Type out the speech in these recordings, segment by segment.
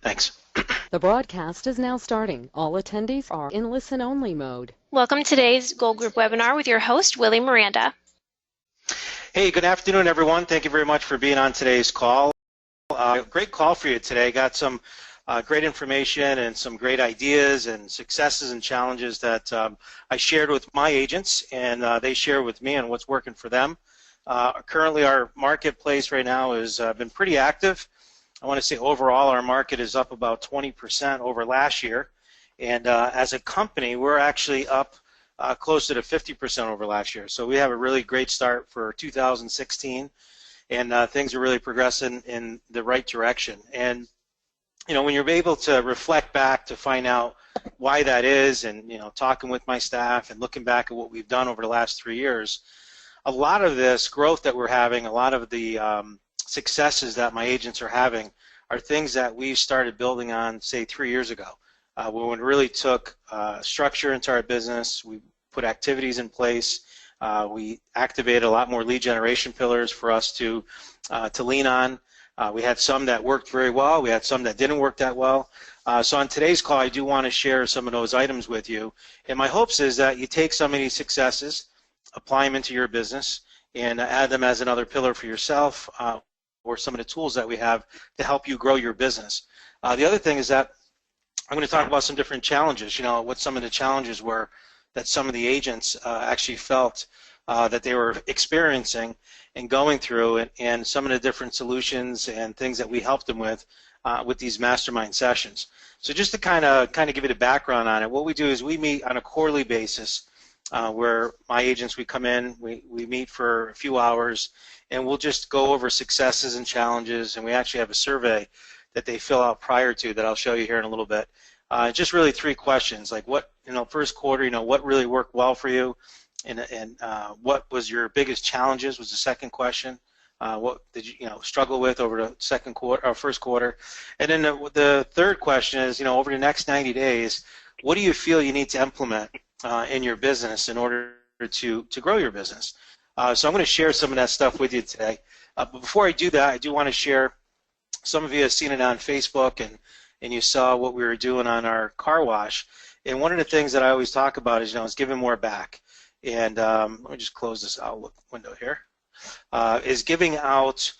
Thanks. The broadcast is now starting. All attendees are in listen-only mode. Welcome to today's Goal Group webinar with your host, Willie Miranda. Hey, good afternoon, everyone. Thank you very much for being on today's call. Great call for you today. Got some great information and some great ideas and successes and challenges that I shared with my agents, and they share with me on what's working for them. Currently, our marketplace right now has been pretty active. I want to say overall our market is up about 20% over last year, and as a company we're actually up closer to 50% over last year. So we have a really great start for 2016, and things are really progressing in the right direction. And you know, when you're able to reflect back to find out why that is, and you know, talking with my staff and looking back at what we've done over the last 3 years, a lot of this growth that we're having, a lot of the successes that my agents are having are things that we started building on, say, 3 years ago, when we really took structure into our business. We put activities in place. We activated a lot more lead generation pillars for us to lean on. We had some that worked very well. We had some that didn't work that well. So on today's call, I do want to share some of those items with you. And my hopes is that you take some of these successes, apply them into your business, and add them as another pillar for yourself, or some of the tools that we have to help you grow your business. The other thing is that I'm going to talk about some different challenges, you know, what some of the challenges were that some of the agents actually felt that they were experiencing and going through, and some of the different solutions and things that we helped them with these mastermind sessions. So just to kind of give you the background on it, what we do is we meet on a quarterly basis where my agents, we come in, we meet for a few hours, and we'll just go over successes and challenges, and we actually have a survey that they fill out prior to that I'll show you here in a little bit. Just really 3 questions, like what, you know, first quarter, you know, what really worked well for you, and what was your biggest challenges was the second question. What did you struggle with over the second quarter or first quarter, and then the third question is, you know, over the next 90 days, what do you feel you need to implement in your business in order to grow your business? So I'm going to share some of that stuff with you today. But before I do that, I do want to share, some of you have seen it on Facebook, and you saw what we were doing on our car wash. And one of the things that I always talk about is, you know, is giving more back. And let me just close this Outlook window here. Is giving out,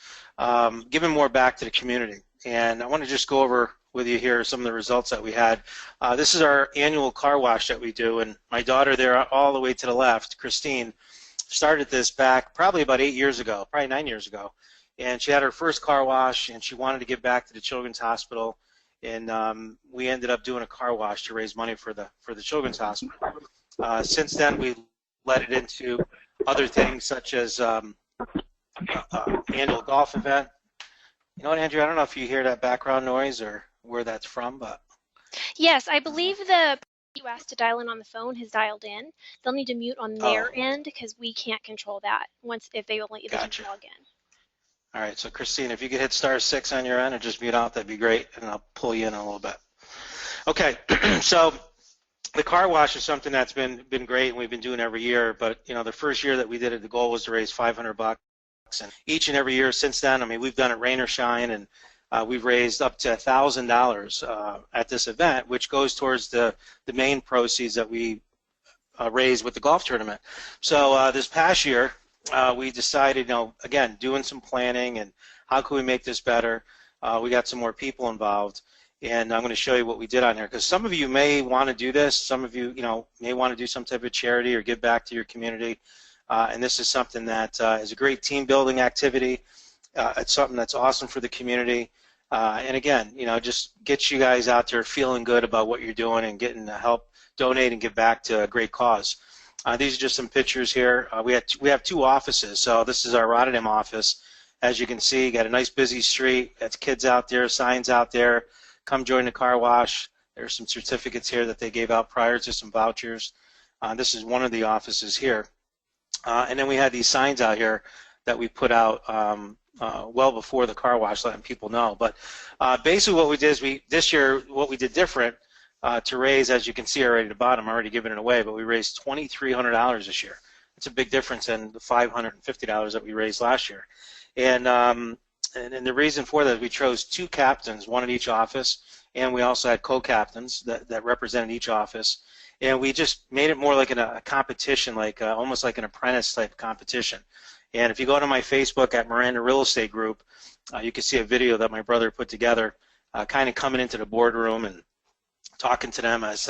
giving more back to the community. And I want to just go over with you here some of the results that we had. This is our annual car wash that we do, and my daughter there all the way to the left, Christine, started this back probably about 8 years ago, probably 9 years ago, and she had her first car wash, and she wanted to give back to the Children's Hospital, and we ended up doing a car wash to raise money for the Children's Hospital. Since then, we led it into other things such as annual golf event. You know what, Andrew? I don't know if you hear that background noise or where that's from, but Yes, I believe the you asked to dial in on the phone has dialed in. They'll need to mute on their end because we can't control that if they can log in. All right, so Christine, if you could hit *6 on your end or just mute out, that'd be great, and I'll pull you in a little bit. Okay, so the car wash is something that's been great, and we've been doing every year. But you know, the first year that we did it, the goal was to raise $500, and each and every year since then, I mean, we've done it rain or shine, and we've raised up to $1,000 at this event, which goes towards the main proceeds that we raised with the golf tournament. So this past year, we decided, you know, again, doing some planning and how can we make this better. We got some more people involved, and I'm going to show you what we did on here, because some of you may want to do this. Some of you, you know, may want to do some type of charity or give back to your community, and this is something that is a great team building activity. It's something that's awesome for the community, and again, you know, just get you guys out there feeling good about what you're doing and getting to help donate and give back to a great cause. These are just some pictures here. We have 2 offices. So this is our Rotterdam office. As you can see, got a nice busy street. That's kids out there, signs out there. Come join the car wash. There's some certificates here that they gave out prior to, some vouchers. This is one of the offices here. And then we had these signs out here that we put out well before the car wash, letting people know. But basically what we did is this year, what we did different to raise, as you can see already at the bottom, I'm already giving it away, but we raised $2,300 this year. It's a big difference in the $550 that we raised last year. And and the reason for that is we chose 2 captains, one at each office, and we also had co-captains that represented each office. And we just made it more like a competition, like almost like an apprentice type competition. And if you go to my Facebook at Miranda Real Estate Group, you can see a video that my brother put together, kind of coming into the boardroom and talking to them as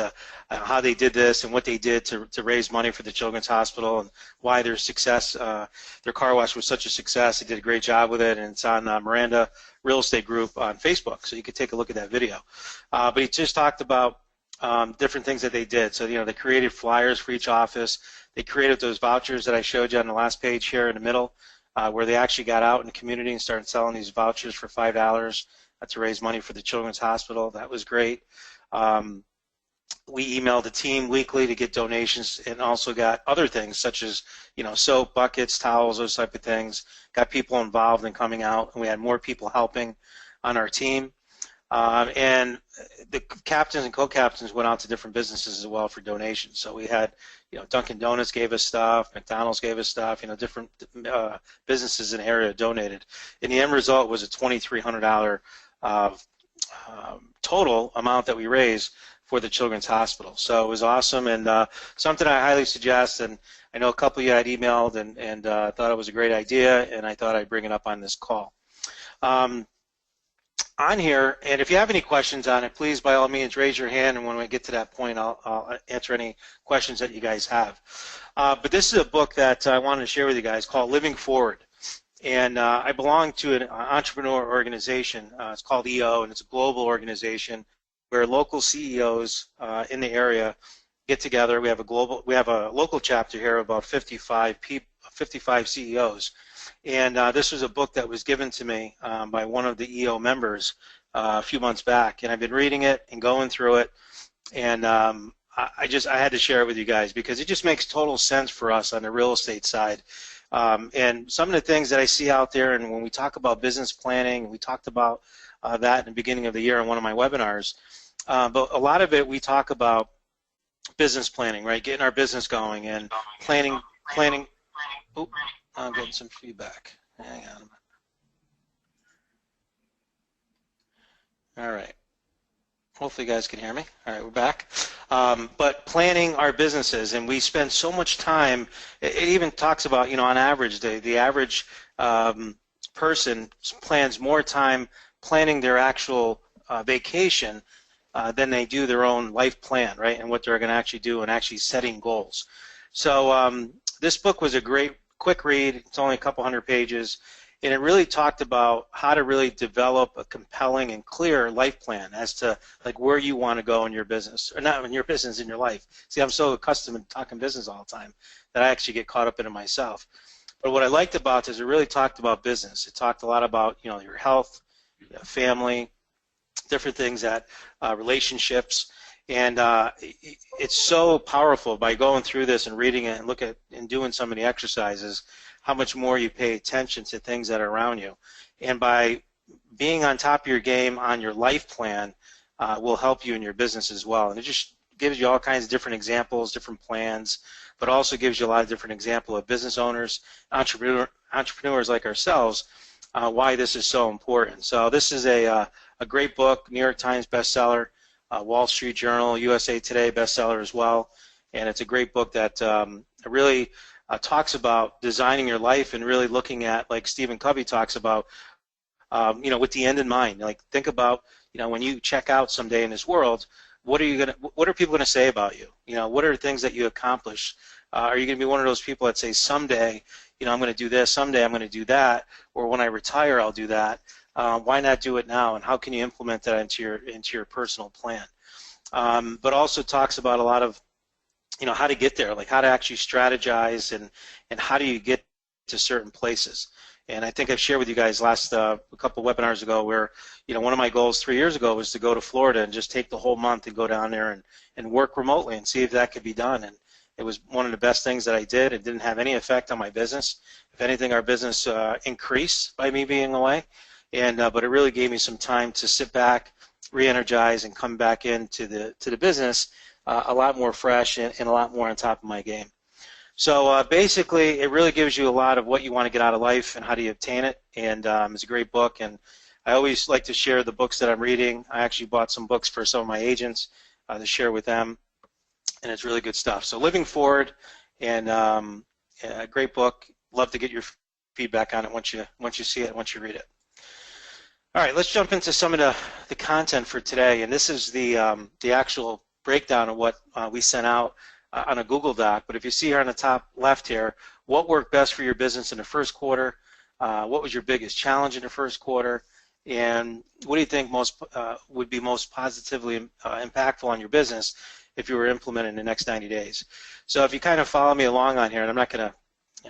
how they did this and what they did to raise money for the Children's Hospital and why their success, their car wash was such a success. They did a great job with it, and it's on Miranda Real Estate Group on Facebook, so you can take a look at that video. But he just talked about different things that they did. So, they created flyers for each office. They created those vouchers that I showed you on the last page here in the middle, where they actually got out in the community and started selling these vouchers for $5 to raise money for the Children's Hospital. That was great. We emailed the team weekly to get donations, and also got other things such as, soap, buckets, towels, those type of things. Got people involved in coming out, and we had more people helping on our team. And the captains and co-captains went out to different businesses as well for donations. So we had, Dunkin' Donuts gave us stuff, McDonald's gave us stuff, different businesses in the area donated. And the end result was a $2,300 total amount that we raised for the Children's Hospital. So it was awesome, and something I highly suggest. And I know a couple of you had emailed and thought it was a great idea, and I thought I'd bring it up on this call. On here, and if you have any questions on it, please by all means raise your hand, and when we get to that point, I'll answer any questions that you guys have. But this is a book that I wanted to share with you guys called Living Forward. And I belong to an entrepreneur organization. It's called EO, and it's a global organization where local CEOs in the area get together. We have a local chapter here of about 55 CEOs. And this was a book that was given to me by one of the EO members a few months back, and I've been reading it and going through it, and I had to share it with you guys because it just makes total sense for us on the real estate side. And some of the things that I see out there, and when we talk about business planning, we talked about that in the beginning of the year in one of my webinars, but a lot of it we talk about business planning, right? Getting our business going and planning. Oop, I'm getting some feedback. Hang on a minute. All right. Hopefully you guys can hear me. All right, we're back. But planning our businesses, and we spend so much time, it even talks about, on average, the average person plans more time planning their actual vacation than they do their own life plan, right, and what they're going to actually do and actually setting goals. So this book was a great quick read. It's only a couple hundred pages. And it really talked about how to really develop a compelling and clear life plan as to like where you want to go in your business, or not in your business, in your life. See, I'm so accustomed to talking business all the time that I actually get caught up in it myself. But what I liked about it is it really talked about business. It talked a lot about your health, family, different things, that relationships, and it's so powerful by going through this and reading it and look at and doing some of the exercises, how much more you pay attention to things that are around you. And by being on top of your game on your life plan will help you in your business as well. And it just gives you all kinds of different examples, different plans, but also gives you a lot of different examples of business owners, entrepreneurs like ourselves, why this is so important. So this is a great book, New York Times bestseller, Wall Street Journal, USA Today bestseller as well. And it's a great book that really talks about designing your life and really looking at, like Stephen Covey talks about, with the end in mind. Like, think about, when you check out someday in this world, what are people gonna say about you? What are the things that you accomplish? Are you gonna be one of those people that say someday, I'm gonna do this, someday I'm gonna do that, or when I retire I'll do that? Why not do it now? And how can you implement that into your personal plan? But also talks about a lot of how to get there, like how to actually strategize and how do you get to certain places. And I think I've shared with you guys a couple webinars ago where, one of my goals 3 years ago was to go to Florida and just take the whole month and go down there and work remotely and see if that could be done. And it was one of the best things that I did. It didn't have any effect on my business. If anything, our business increased by me being away. And but it really gave me some time to sit back, re-energize, and come back into the business a lot more fresh and a lot more on top of my game. So basically, it really gives you a lot of what you want to get out of life and how do you obtain it. And it's a great book. And I always like to share the books that I'm reading. I actually bought some books for some of my agents to share with them, and it's really good stuff. So Living Forward, and a great book. Love to get your feedback on it once you see it, once you read it. All right, let's jump into some of the content for today, and this is the actual breakdown of what we sent out on a Google Doc. But if you see here on the top left here, what worked best for your business in the first quarter? What was your biggest challenge in the first quarter? And what do you think would be most positively impactful on your business if you were implemented in the next 90 days? So if you kind of follow me along on here, and I'm not going to,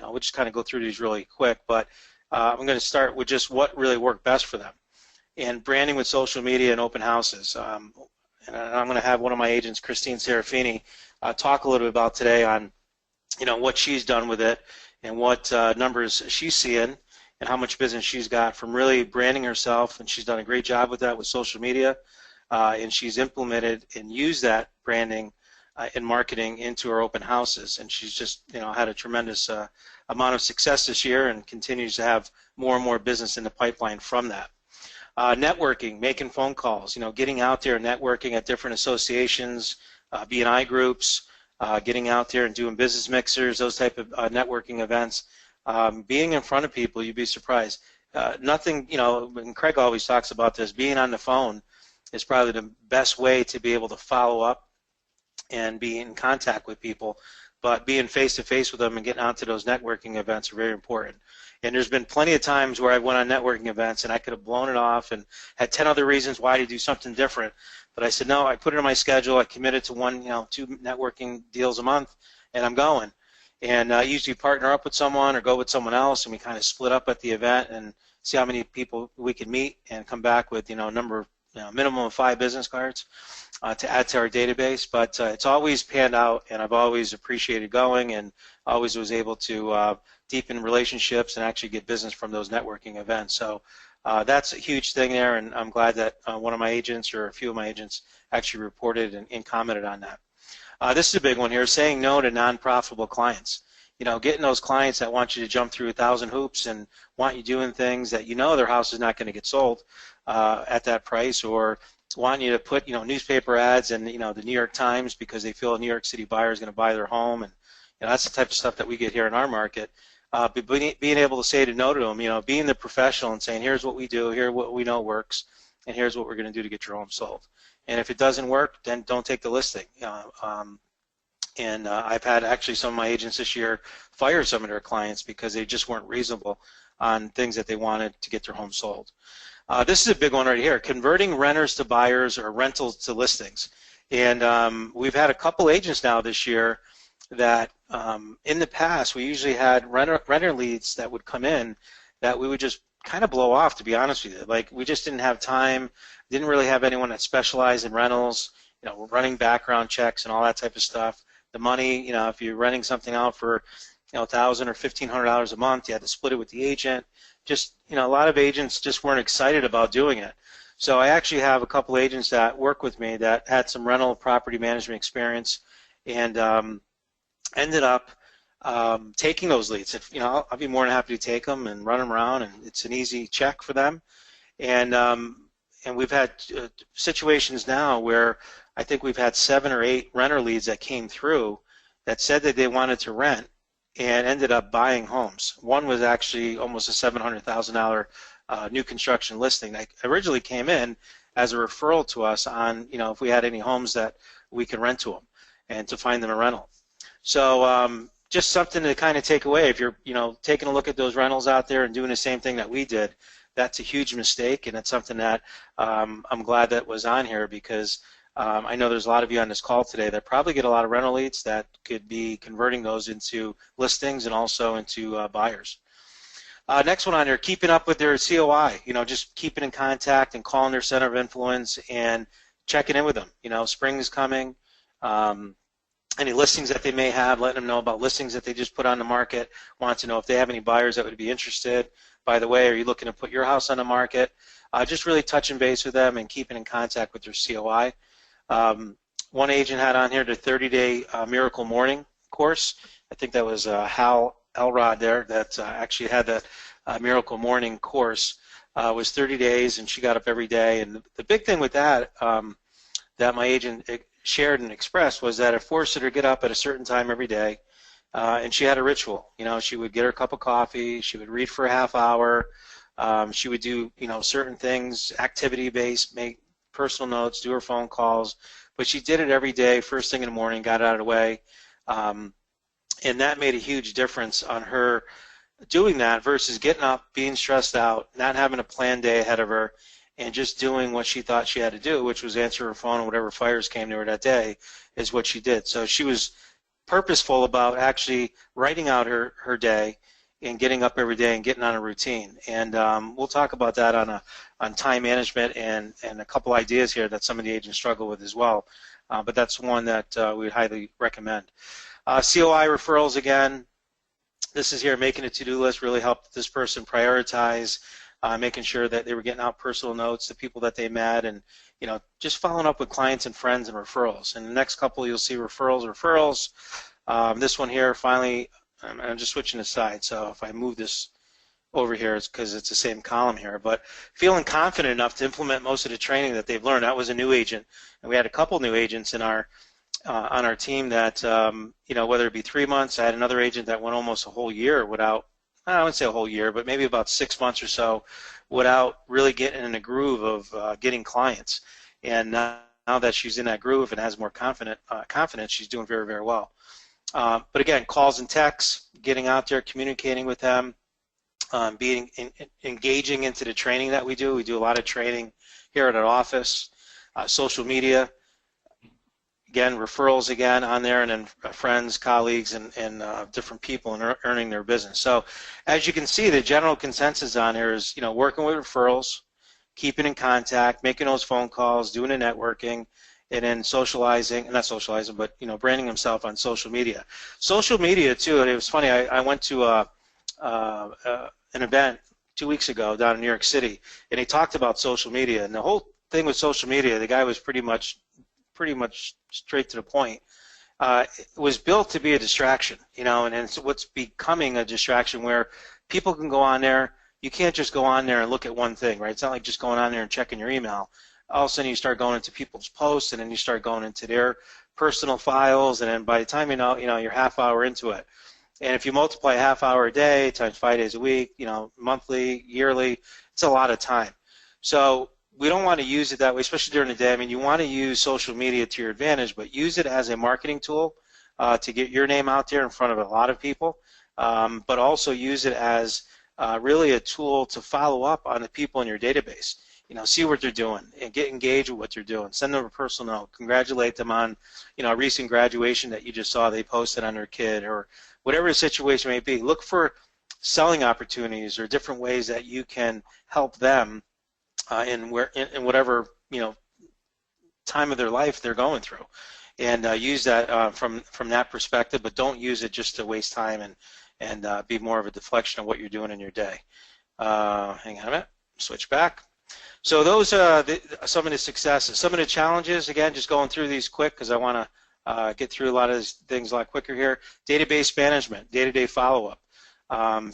we'll just kind of go through these really quick, but I'm going to start with just what really worked best for them. And branding with social media and open houses. And I'm going to have one of my agents, Christine Serafini, talk a little bit about today on, what she's done with it and what numbers she's seeing and how much business she's got from really branding herself. And she's done a great job with that with social media. And she's implemented and used that branding in marketing into her open houses. And she's just, had a tremendous amount of success this year and continues to have more and more business in the pipeline from that. Networking, making phone calls, getting out there and networking at different associations, B&I groups, getting out there and doing business mixers, those type of networking events. Being in front of people, you'd be surprised. Nothing, and Craig always talks about this, being on the phone is probably the best way to be able to follow up and be in contact with people, but being face-to-face with them and getting onto those networking events are very important. And there's been plenty of times where I went on networking events and I could have blown it off and had 10 other reasons why to do something different. But I said, no, I put it on my schedule. I committed to one, 2 networking deals a month, and I'm going. And I usually partner up with someone or go with someone else, and we kind of split up at the event and see how many people we can meet and come back with, minimum of 5 business cards to add to our database. But it's always panned out, and I've always appreciated going and always was able to deepen relationships and actually get business from those networking events. So that's a huge thing there, and I'm glad that one of my agents or a few of my agents actually reported and commented on that. This is a big one here, saying no to non-profitable clients. Getting those clients that want you to jump through 1,000 hoops and want you doing things that their house is not going to get sold at that price, or want you to put newspaper ads in the New York Times because they feel a New York City buyer is going to buy their home, and that's the type of stuff that we get here in our market. But being able to say no to them, being the professional and saying, here's what we do, here's what we know works, and here's what we're going to do to get your home sold. And if it doesn't work, then don't take the listing. I've had actually some of my agents this year fire some of their clients because they just weren't reasonable on things that they wanted to get their home sold. This is a big one right here, converting renters to buyers or rentals to listings. And we've had a couple agents now this year that in the past we usually had renter leads that would come in that we would just kind of blow off, to be honest with you. Like, we just didn't have time, didn't really have anyone that specialized in rentals, running background checks and all that type of stuff. The money, if you're renting something out for $1,000 or $1,500 a month, you had to split it with the agent. Just, a lot of agents just weren't excited about doing it. So I actually have a couple agents that work with me that had some rental property management experience and ended up taking those leads. I'll be more than happy to take them and run them around, and it's an easy check for them. And we've had situations now where I think we've had 7 or 8 renter leads that came through that said that they wanted to rent and ended up buying homes. One was actually almost a $700,000 new construction listing that originally came in as a referral to us on, if we had any homes that we could rent to them and to find them a rental. So just something to kind of take away. If you're, taking a look at those rentals out there and doing the same thing that we did, that's a huge mistake, and it's something that I'm glad that was on here because I know there's a lot of you on this call today that probably get a lot of rental leads that could be converting those into listings and also into buyers. Next one on here, keeping up with their COI, just keeping in contact and calling their center of influence and checking in with them. Spring is coming. Any listings that they may have, letting them know about listings that they just put on the market, want to know if they have any buyers that would be interested. By the way, are you looking to put your house on the market? Just really touching base with them and keeping in contact with their COI. One agent had on here the 30-day Miracle Morning course, I think that was Hal Elrod there that actually had the Miracle Morning course. Was 30 days, and she got up every day. And the big thing with that that my agent shared and expressed was that it forced her to get up at a certain time every day, and she had a ritual. You know, she would get her cup of coffee, she would read for a half hour, she would do, you know, certain things, activity-based, make personal notes, do her phone calls, but she did it every day, first thing in the morning, got it out of the way, and that made a huge difference on her doing that versus getting up, being stressed out, not having a planned day ahead of her, and just doing what she thought she had to do, which was answer her phone and whatever fires came to her that day is what she did. So she was purposeful about actually writing out her day and getting up every day and getting on a routine. And we'll talk about that on time management and a couple ideas here that some of the agents struggle with as well. But that's one that we would highly recommend. COI referrals again. This is here, making a to-do list really helped this person prioritize, making sure that they were getting out personal notes to people that they met, and just following up with clients and friends and referrals. And the next couple you'll see referrals. This one here, finally, I'm just switching the side, so if I move this over here, it's because it's the same column here. But feeling confident enough to implement most of the training that they've learned. That was a new agent, and we had a couple new agents in our on our team that, whether it be 3 months, I had another agent that went almost a whole year without, I wouldn't say a whole year, but maybe about 6 months or so without really getting in a groove of getting clients. And now that she's in that groove and has more confidence, she's doing very, very well. But again, calls and texts, getting out there, communicating with them, engaging into the training that we do. We do a lot of training here at our office, social media. Again, referrals again on there, and then friends, colleagues, and different people, and earning their business. So as you can see, the general consensus on here is, working with referrals, keeping in contact, making those phone calls, doing the networking, and then not socializing, but branding himself on social media. Social media too, and it was funny, I went to an event 2 weeks ago down in New York City, and he talked about social media, and the whole thing with social media, the guy was pretty much straight to the point. It was built to be a distraction, and it's what's becoming a distraction where people can go on there. You can't just go on there and look at one thing, right? It's not like just going on there and checking your email. All of a sudden you start going into people's posts, and then you start going into their personal files, and then by the time you're half hour into it. And if you multiply a half hour a day times 5 days a week, monthly, yearly, it's a lot of time. So we don't want to use it that way, especially during the day. I mean, you want to use social media to your advantage, but use it as a marketing tool to get your name out there in front of a lot of people, but also use it as really a tool to follow up on the people in your database. See what they're doing and get engaged with what they're doing. Send them a personal note. Congratulate them on, a recent graduation that you just saw they posted on their kid, or whatever the situation may be. Look for selling opportunities or different ways that you can help them in whatever time of their life they're going through, and use that from that perspective. But don't use it just to waste time and be more of a deflection of what you're doing in your day. Hang on a minute. Switch back. So those are some of the successes. Some of the challenges, again, just going through these quick because I want to get through a lot of these things a lot quicker here. Database management, day-to-day follow-up.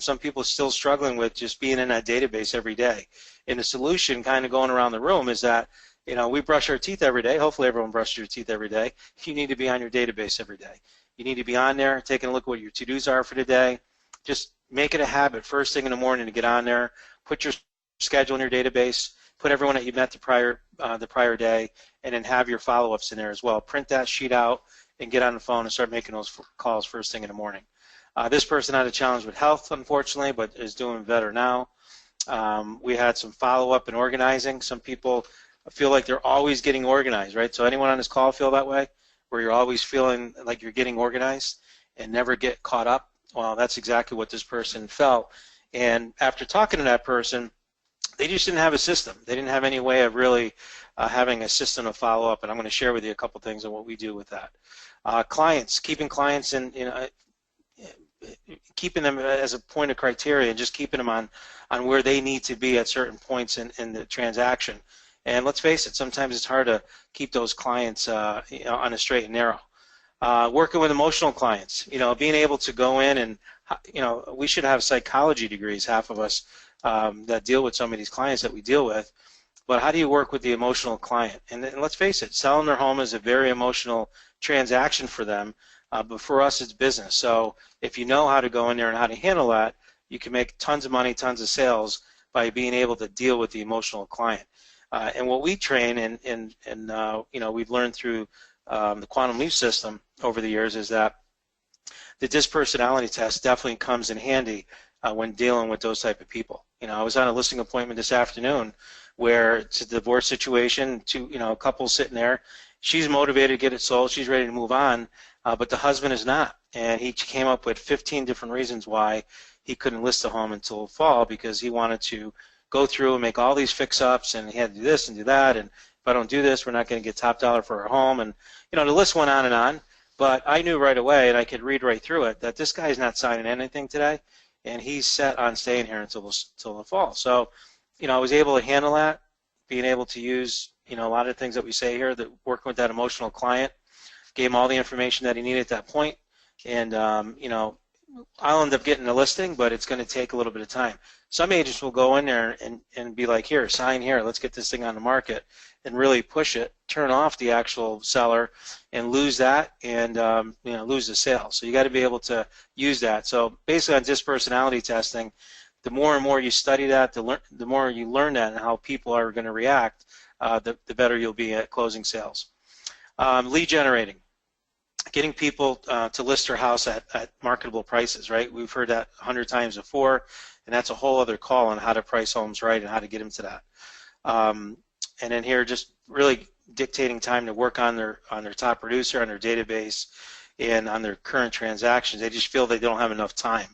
Some people are still struggling with just being in that database every day. And the solution kind of going around the room is that, we brush our teeth every day. Hopefully everyone brushes your teeth every day. You need to be on your database every day. You need to be on there, taking a look at what your to-dos are for the day. Just make it a habit first thing in the morning to get on there, put your schedule in your database, put everyone that you met the prior day, and then have your follow-ups in there as well. Print that sheet out and get on the phone and start making those calls first thing in the morning. This person had a challenge with health, unfortunately, but is doing better now. We had some follow-up and organizing. Some people feel like they're always getting organized, right? So anyone on this call feel that way, where you're always feeling like you're getting organized and never get caught up? Well, that's exactly what this person felt. And after talking to that person, they just didn't have a system. They didn't have any way of really having a system of follow-up, and I'm going to share with you a couple things on what we do with that. Clients, keeping clients in, keeping them as a point of criteria and just keeping them on where they need to be at certain points in the transaction. And let's face it, sometimes it's hard to keep those clients on a straight and narrow. Working with emotional clients, being able to go in and, we should have psychology degrees, half of us that deal with some of these clients that we deal with. But how do you work with the emotional client? And let's face it, selling their home is a very emotional transaction for them, but for us it's business. So if you know how to go in there and how to handle that, you can make tons of money, tons of sales by being able to deal with the emotional client. And what we train and we've learned through the Quantum Leap system over the years is that the DISC personality test definitely comes in handy when dealing with those type of people. I was on a listing appointment this afternoon where it's a divorce situation, a couple sitting there. She's motivated to get it sold. She's ready to move on, but the husband is not. And he came up with 15 different reasons why he couldn't list the home until fall, because he wanted to go through and make all these fix-ups, and he had to do this and do that, and if I don't do this, we're not going to get top dollar for our home. And the list went on and on. But I knew right away, and I could read right through it, that this guy's not signing anything today, and he's set on staying here until the fall. So, I was able to handle that, being able to use, a lot of things that we say here, that working with that emotional client, gave him all the information that he needed at that point, and I'll end up getting a listing, but it's going to take a little bit of time. Some agents will go in there and be like, here, sign here, let's get this thing on the market, and really push it, turn off the actual seller, and lose that, and lose the sale. So you got to be able to use that. So basically on DISC personality testing, the more and more you study that, the more you learn that and how people are going to react, the better you'll be at closing sales. Lead generating. Getting people to list their house at marketable prices, right? We've heard that 100 times before, and that's a whole other call on how to price homes right and how to get them to that. And then here, just really dictating time to work on their top producer, on their database, and on their current transactions. They just feel they don't have enough time.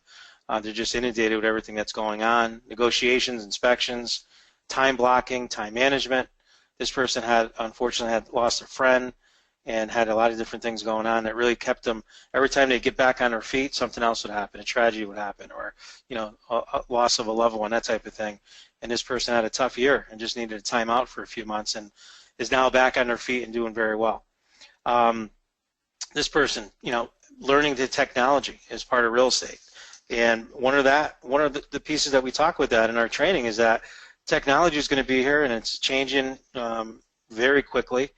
They're just inundated with everything that's going on. Negotiations, inspections, time blocking, time management. This person unfortunately had lost a friend and had a lot of different things going on that really kept them, every time they get back on their feet, something else would happen, a tragedy would happen, or a loss of a loved one, that type of thing. And this person had a tough year and just needed a time out for a few months, and is now back on their feet and doing very well. This person, learning the technology is part of real estate. And one of the pieces that we talk with that in our training is that technology is going to be here, and it's changing very quickly.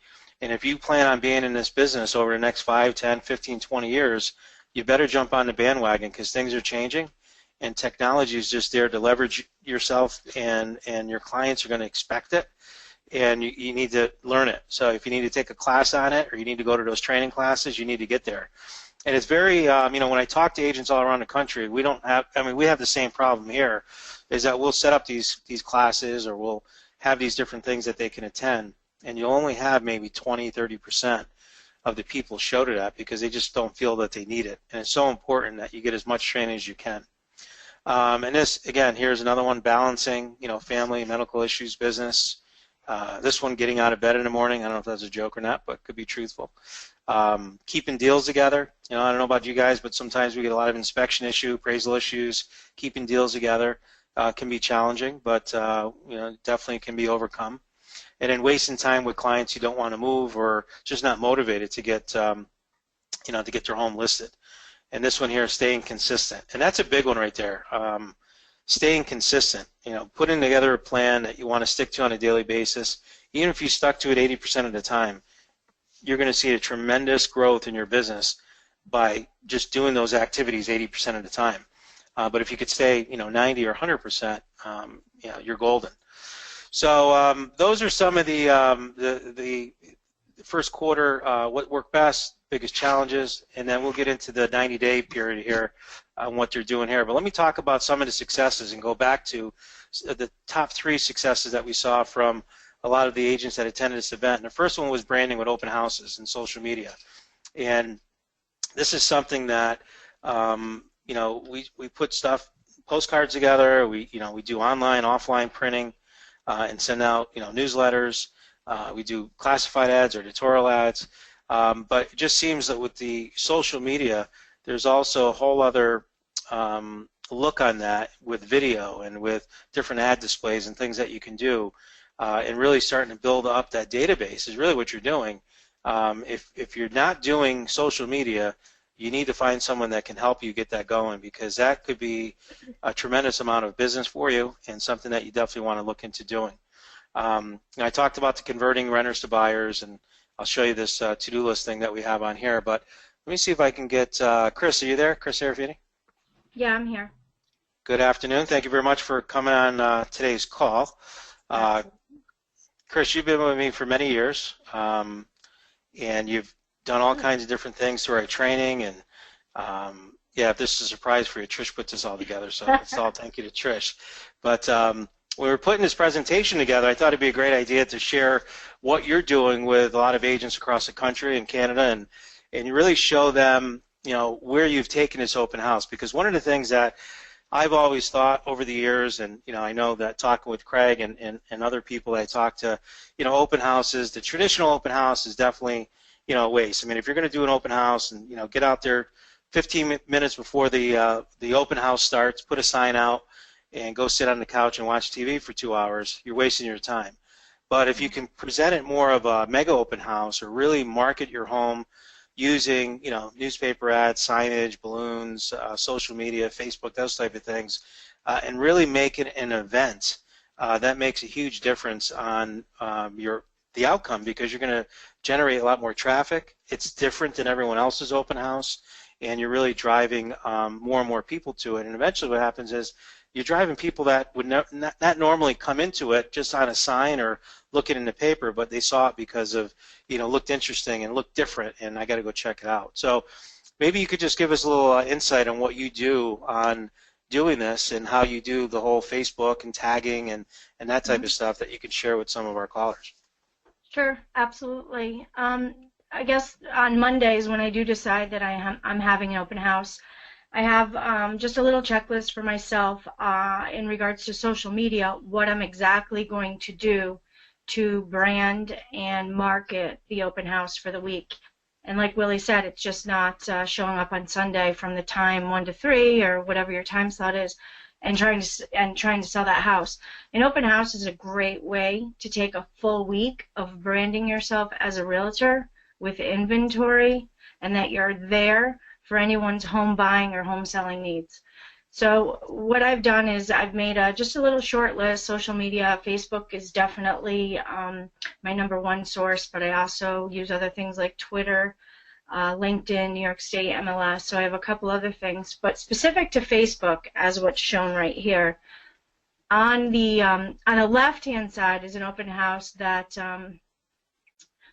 And if you plan on being in this business over the next 5, 10, 15, 20 years, you better jump on the bandwagon, because things are changing, and technology is just there to leverage yourself, and your clients are going to expect it, and you need to learn it. So if you need to take a class on it, or you need to go to those training classes, you need to get there. And it's very, when I talk to agents all around the country, we have the same problem here, is that we'll set up these classes, or we'll have these different things that they can attend, and you'll only have maybe 20, 30% of the people show to that, because they just don't feel that they need it. And it's so important that you get as much training as you can. And this, again, here's another one, balancing, family, medical issues, business. This one, getting out of bed in the morning. I don't know if that's a joke or not, but could be truthful. Keeping deals together. I don't know about you guys, but sometimes we get a lot of inspection issue, appraisal issues. Keeping deals together can be challenging, but definitely can be overcome. And then wasting time with clients who don't want to move, or just not motivated to get to get their home listed. And this one here, staying consistent, and that's a big one right there. Staying consistent, putting together a plan that you want to stick to on a daily basis. Even if you stuck to it 80% of the time, you're going to see a tremendous growth in your business by just doing those activities 80% of the time. But if you could stay, 90 or 100%, you're golden. So those are some of the first quarter, what worked best, biggest challenges, and then we'll get into the 90-day period here on what they're doing here. But let me talk about some of the successes and go back to the top 3 successes that we saw from a lot of the agents that attended this event. And the first one was branding with open houses and social media. And this is something that we put postcards together. We do online, offline printing, and send out newsletters. We do classified ads or editorial ads. But it just seems that with the social media, there's also a whole other look on that with video and with different ad displays and things that you can do, and really starting to build up that database is really what you're doing. If you're not doing social media, you need to find someone that can help you get that going, because that could be a tremendous amount of business for you and something that you definitely want to look into doing. I talked about the converting renters to buyers, and I'll show you this to-do list thing that we have on here. But let me see if I can get Chris. Are you there, Chris Serafini? Yeah, I'm here. Good afternoon. Thank you very much for coming on today's call. Chris, you've been with me for many years, and you've done all kinds of different things through our training. And yeah, this is a surprise for you. Trish put this all together, so it's all thank you to Trish. But when we were putting this presentation together, I thought it'd be a great idea to share what you're doing with a lot of agents across the country and Canada, and you really show them, you know, where you've taken this open house. Because one of the things that I've always thought over the years, and you know, I know that talking with Craig and other people I talk to, you know, open houses, the traditional open house is definitely, you know, a waste. I mean, if you're going to do an open house and, you know, get out there 15 minutes before the open house starts, put a sign out, and go sit on the couch and watch TV for 2 hours, you're wasting your time. But if you can present it more of a mega open house, or really market your home using, you know, newspaper ads, signage, balloons, social media, Facebook, those type of things, and really make it an event, that makes a huge difference on the outcome, because you're going to generate a lot more traffic. It's different than everyone else's open house, and you're really driving more and more people to it. And eventually what happens is you're driving people that would not normally come into it just on a sign or looking in the paper, but they saw it because of, you know, looked interesting and looked different, and I got to go check it out. So maybe you could just give us a little insight on what you do on doing this, and how you do the whole Facebook and tagging and that type of stuff that you could share with some of our callers. Sure, absolutely. I guess on Mondays, when I do decide that I'm having an open house, I have just a little checklist for myself in regards to social media, what I'm exactly going to do to brand and market the open house for the week. And like Willie said, it's just not showing up on Sunday from the time 1 to 3 or whatever your time slot is, and trying to sell that house. An open house is a great way to take a full week of branding yourself as a realtor with inventory, and that you're there for anyone's home buying or home selling needs. So what I've done is I've made just a little short list. Social media, Facebook is definitely my #1 source, but I also use other things like Twitter, LinkedIn, New York State, MLS, so I have a couple other things. But specific to Facebook, as what's shown right here, on the left-hand side is an open house that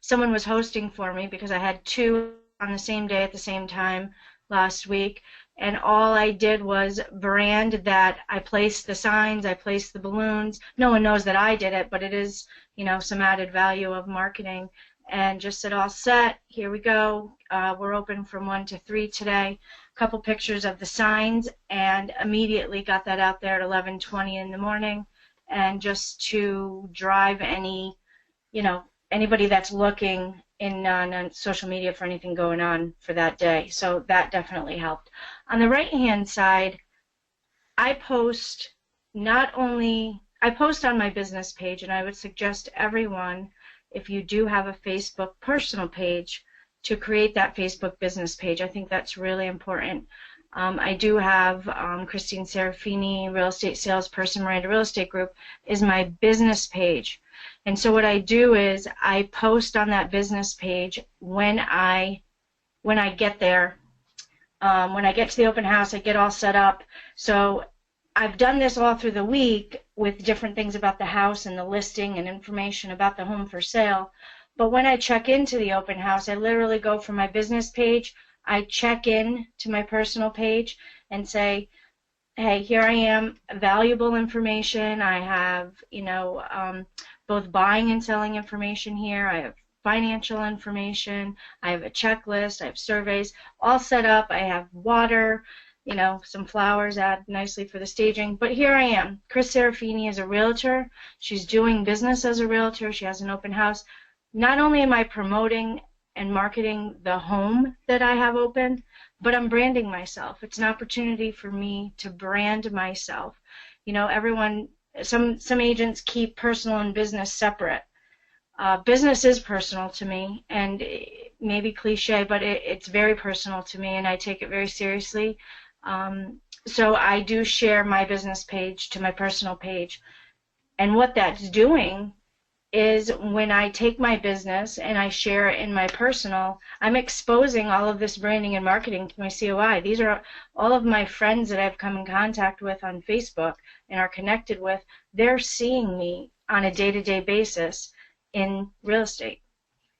someone was hosting for me, because I had 2 on the same day at the same time last week, and all I did was brand that. I placed the signs, I placed the balloons. No one knows that I did it, but it is, you know, some added value of marketing. And just said, all set, here we go. We're open from 1 to 3 today. A couple pictures of the signs, and immediately got that out there at 11:20 in the morning, and just to drive any, you know, anybody that's looking on social media for anything going on for that day. So that definitely helped. On the right-hand side, I post on my business page, and I would suggest everyone, if you do have a Facebook personal page, to create that Facebook business page. I think that's really important. I do have Christine Serafini, Real Estate Salesperson, Miranda Real Estate Group, is my business page. And so what I do is I post on that business page when I get there. When I get to the open house, I get all set up. So I've done this all through the week with different things about the house and the listing and information about the home for sale. But when I check into the open house, I literally go from my business page, I check in to my personal page and say, hey, here I am, valuable information. I have, you know, both buying and selling information here. I have financial information. I have a checklist. I have surveys all set up. I have water, you know, some flowers add nicely for the staging. But here I am. Chris Serafini is a realtor. She's doing business as a realtor. She has an open house. Not only am I promoting and marketing the home that I have open, but I'm branding myself. It's an opportunity for me to brand myself. You know, everyone, some agents keep personal and business separate. business is personal to me, and it may be cliche, but it's very personal to me, and I take it very seriously. So I do share my business page to my personal page. And what that's doing is when I take my business and I share it in my personal, I'm exposing all of this branding and marketing to my COI. These are all of my friends that I've come in contact with on Facebook and are connected with. They're seeing me on a day-to-day basis in real estate.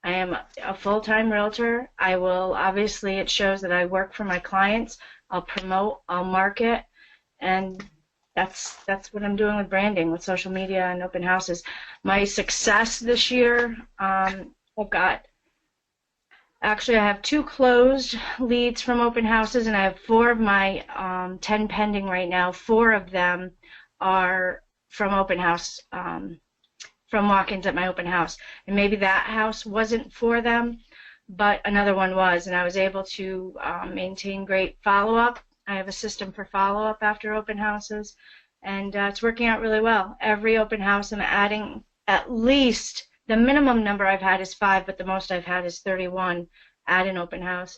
I am a full-time realtor. I will, obviously, it shows that I work for my clients. I'll promote, I'll market, and that's what I'm doing with branding, with social media and open houses. My success this year, I have 2 closed leads from open houses, and I have 4 of my 10 pending right now. 4 of them are from open house, from walk-ins at my open house. And maybe that house wasn't for them, but another one was, and I was able to maintain great follow-up. I have a system for follow-up after open houses, and it's working out really well. Every open house I'm adding at least, the minimum number I've had is 5, but the most I've had is 31 at an open house.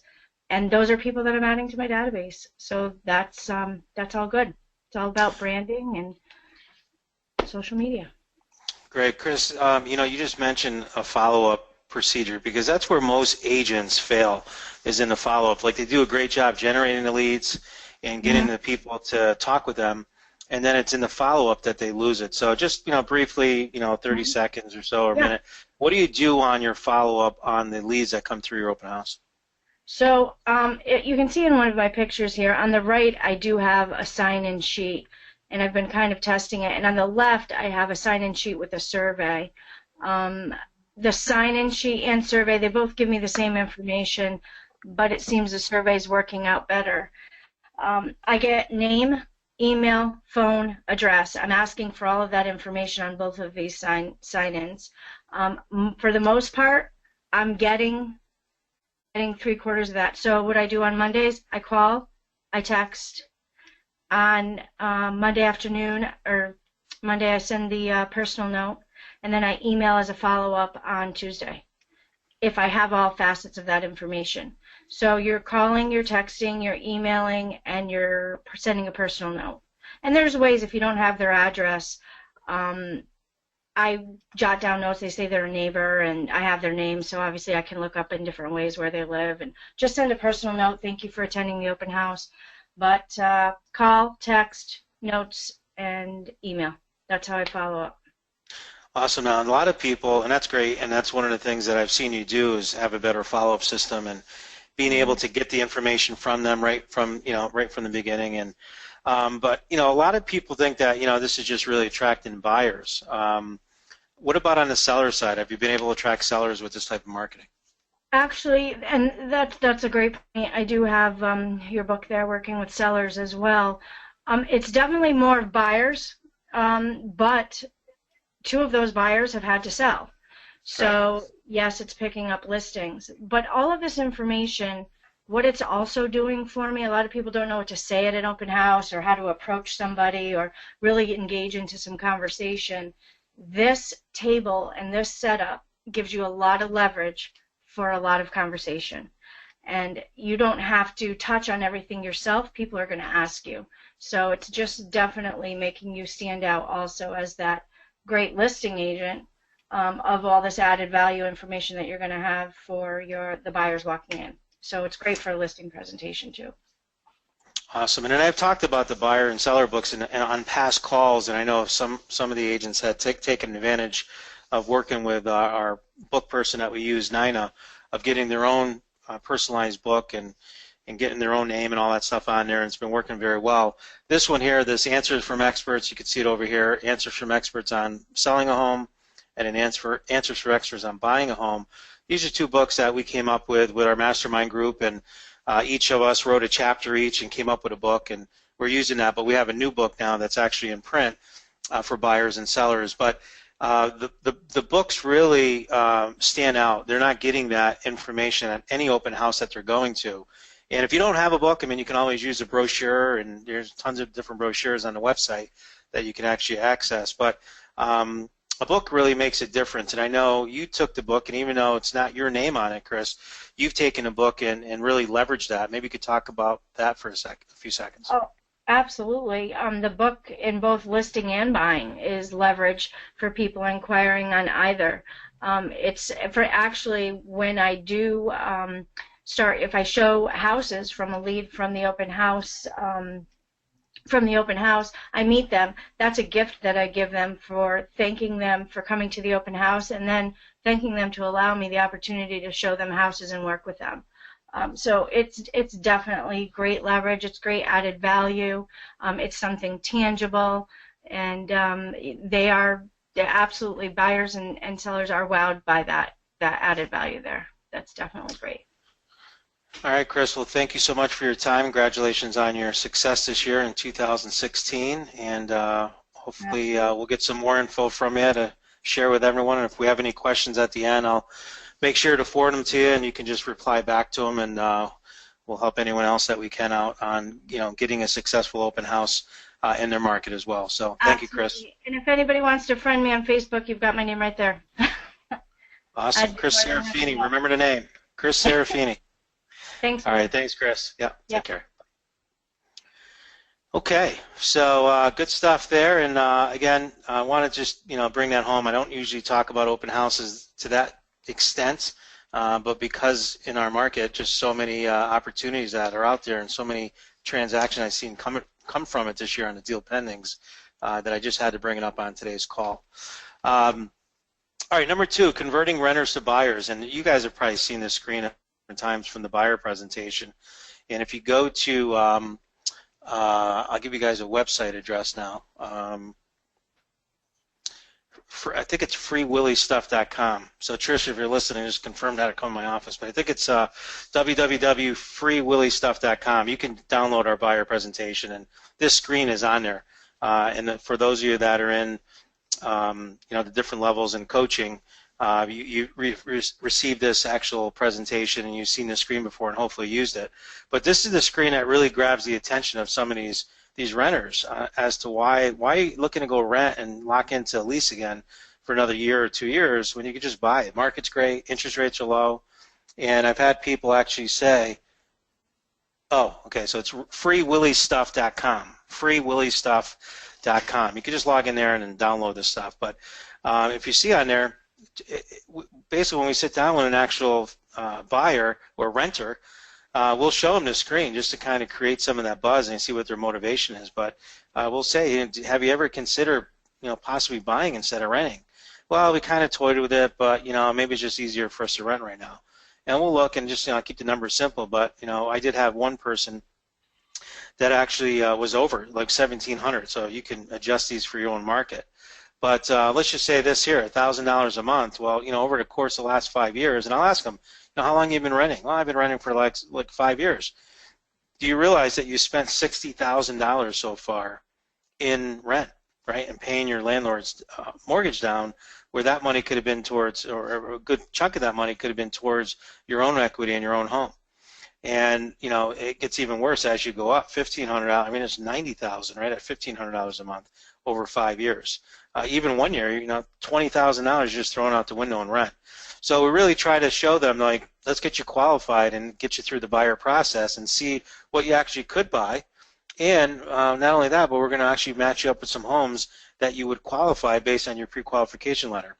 And those are people that I'm adding to my database. So that's all good. It's all about branding and social media. Great. Chris, you just mentioned a follow-up procedure, because that's where most agents fail, is in the follow-up. Like, they do a great job generating the leads and getting the people to talk with them, and then it's in the follow-up that they lose it. So just, briefly, 30 seconds or so, or a minute, what do you do on your follow-up on the leads that come through your open house? So you can see in one of my pictures here, on the right I do have a sign-in sheet, and I've been kind of testing it, and on the left I have a sign-in sheet with a survey. The sign-in sheet and survey, they both give me the same information, but it seems the survey is working out better. I get name, email, phone, address. I'm asking for all of that information on both of these sign-ins. For the most part, I'm getting 3/4 of that. So what I do on Mondays, I call, I text. On Monday afternoon or Monday, I send the personal note, and then I email as a follow-up on Tuesday, if I have all facets of that information. So you're calling, you're texting, you're emailing, and you're sending a personal note. And there's ways, if you don't have their address, I jot down notes. They say they're a neighbor, and I have their name, so obviously I can look up in different ways where they live, and just send a personal note. Thank you for attending the open house. But call, text, notes, and email. That's how I follow up. Awesome. Now, a lot of people, and that's great, and that's one of the things that I've seen you do, is have a better follow-up system and being able to get the information from them right from the beginning. And but a lot of people think that this is just really attracting buyers. What about on the seller side? Have you been able to attract sellers with this type of marketing? Actually, and that's a great point. I do have your book there, Working with Sellers, as well. It's definitely more of buyers, but 2 of those buyers have had to sell. So yes, it's picking up listings. But all of this information, what it's also doing for me, a lot of people don't know what to say at an open house or how to approach somebody or really engage into some conversation. This table and this setup gives you a lot of leverage for a lot of conversation. And you don't have to touch on everything yourself. People are going to ask you. So it's just definitely making you stand out also as that great listing agent of all this added value information that you're going to have for the buyers walking in. So it's great for a listing presentation too. Awesome. And then I've talked about the buyer and seller books and on past calls, and I know some of the agents had taken advantage of working with our book person that we use, Nina, of getting their own personalized book and getting their own name and all that stuff on there, and it's been working very well. This one here, this Answers from Experts, you can see it over here, Answers from Experts on selling a home and an Answers for Experts on buying a home. These are 2 books that we came up with our mastermind group, and each of us wrote a chapter each and came up with a book, and we're using that, but we have a new book now that's actually in print for buyers and sellers. But the books really stand out. They're not getting that information at any open house that they're going to. And if you don't have a book, I mean, you can always use a brochure, and there's tons of different brochures on the website that you can actually access. But a book really makes a difference. And I know you took the book, and even though it's not your name on it, Chris, you've taken a book and really leveraged that. Maybe you could talk about that for a few seconds. Oh, absolutely. The book in both listing and buying is leverage for people inquiring on either. It's for actually when I do if I show houses from a lead from the open house, I meet them. That's a gift that I give them for thanking them for coming to the open house, and then thanking them to allow me the opportunity to show them houses and work with them. So it's definitely great leverage. It's great added value. It's something tangible, and they're absolutely, buyers and sellers are wowed by that added value there. That's definitely great. All right, Chris. Well, thank you so much for your time. Congratulations on your success this year in 2016, and hopefully we'll get some more info from you to share with everyone. And if we have any questions at the end, I'll make sure to forward them to you, and you can just reply back to them, and we'll help anyone else that we can out on getting a successful open house in their market as well. So thank you, Chris. And if anybody wants to friend me on Facebook, you've got my name right there. Awesome. Chris Serafini. Remember the name. Chris Serafini. Thanks. All right. Thanks, Chris. Yeah. Take care. Okay. So good stuff there. And again, I want to just bring that home. I don't usually talk about open houses to that extent, but because in our market, just so many opportunities that are out there and so many transactions I've seen come from it this year on the deal pendings, that I just had to bring it up on today's call. All right, number 2, converting renters to buyers. And you guys have probably seen this screen times from the buyer presentation. And if you go to, I'll give you guys a website address now. I think it's freewillystuff.com. So Trish, if you're listening, just confirm that or come to my office. But I think it's www.freewillystuff.com. You can download our buyer presentation, and this screen is on there. And for those of you that are in, the different levels in coaching, you received this actual presentation, and you've seen the screen before and hopefully used it. But this is the screen that really grabs the attention of some of these renters as to why are you looking to go rent and lock into a lease again for another year or 2 years when you could just buy it. Market's great, interest rates are low, and I've had people actually say, oh, okay, so it's freewillystuff.com, freewillystuff.com. You can just log in there and download this stuff. But if you see on there, basically when we sit down with an actual buyer or renter, we'll show them the screen just to kind of create some of that buzz and see what their motivation is. But we'll say, have you ever considered, possibly buying instead of renting? Well, we kind of toyed with it, but maybe it's just easier for us to rent right now. And we'll look and just keep the numbers simple. But I did have one person that actually was over like $1,700, so you can adjust these for your own market. But let's just say this here, $1,000 a month. Well, over the course of the last 5 years, and I'll ask them, how long have you been renting? Well, I've been renting for like 5 years. Do you realize that you spent $60,000 so far in rent, right, and paying your landlord's mortgage down, where that money could have been towards, or a good chunk of that money could have been towards your own equity in your own home. And it gets even worse as you go up. $1,500. I mean, it's $90,000, right, at $1,500 a month over 5 years. Even 1 year, $20,000 just thrown out the window in rent. So we really try to show them, like, let's get you qualified and get you through the buyer process and see what you actually could buy. And not only that, but we're going to actually match you up with some homes that you would qualify based on your pre-qualification letter.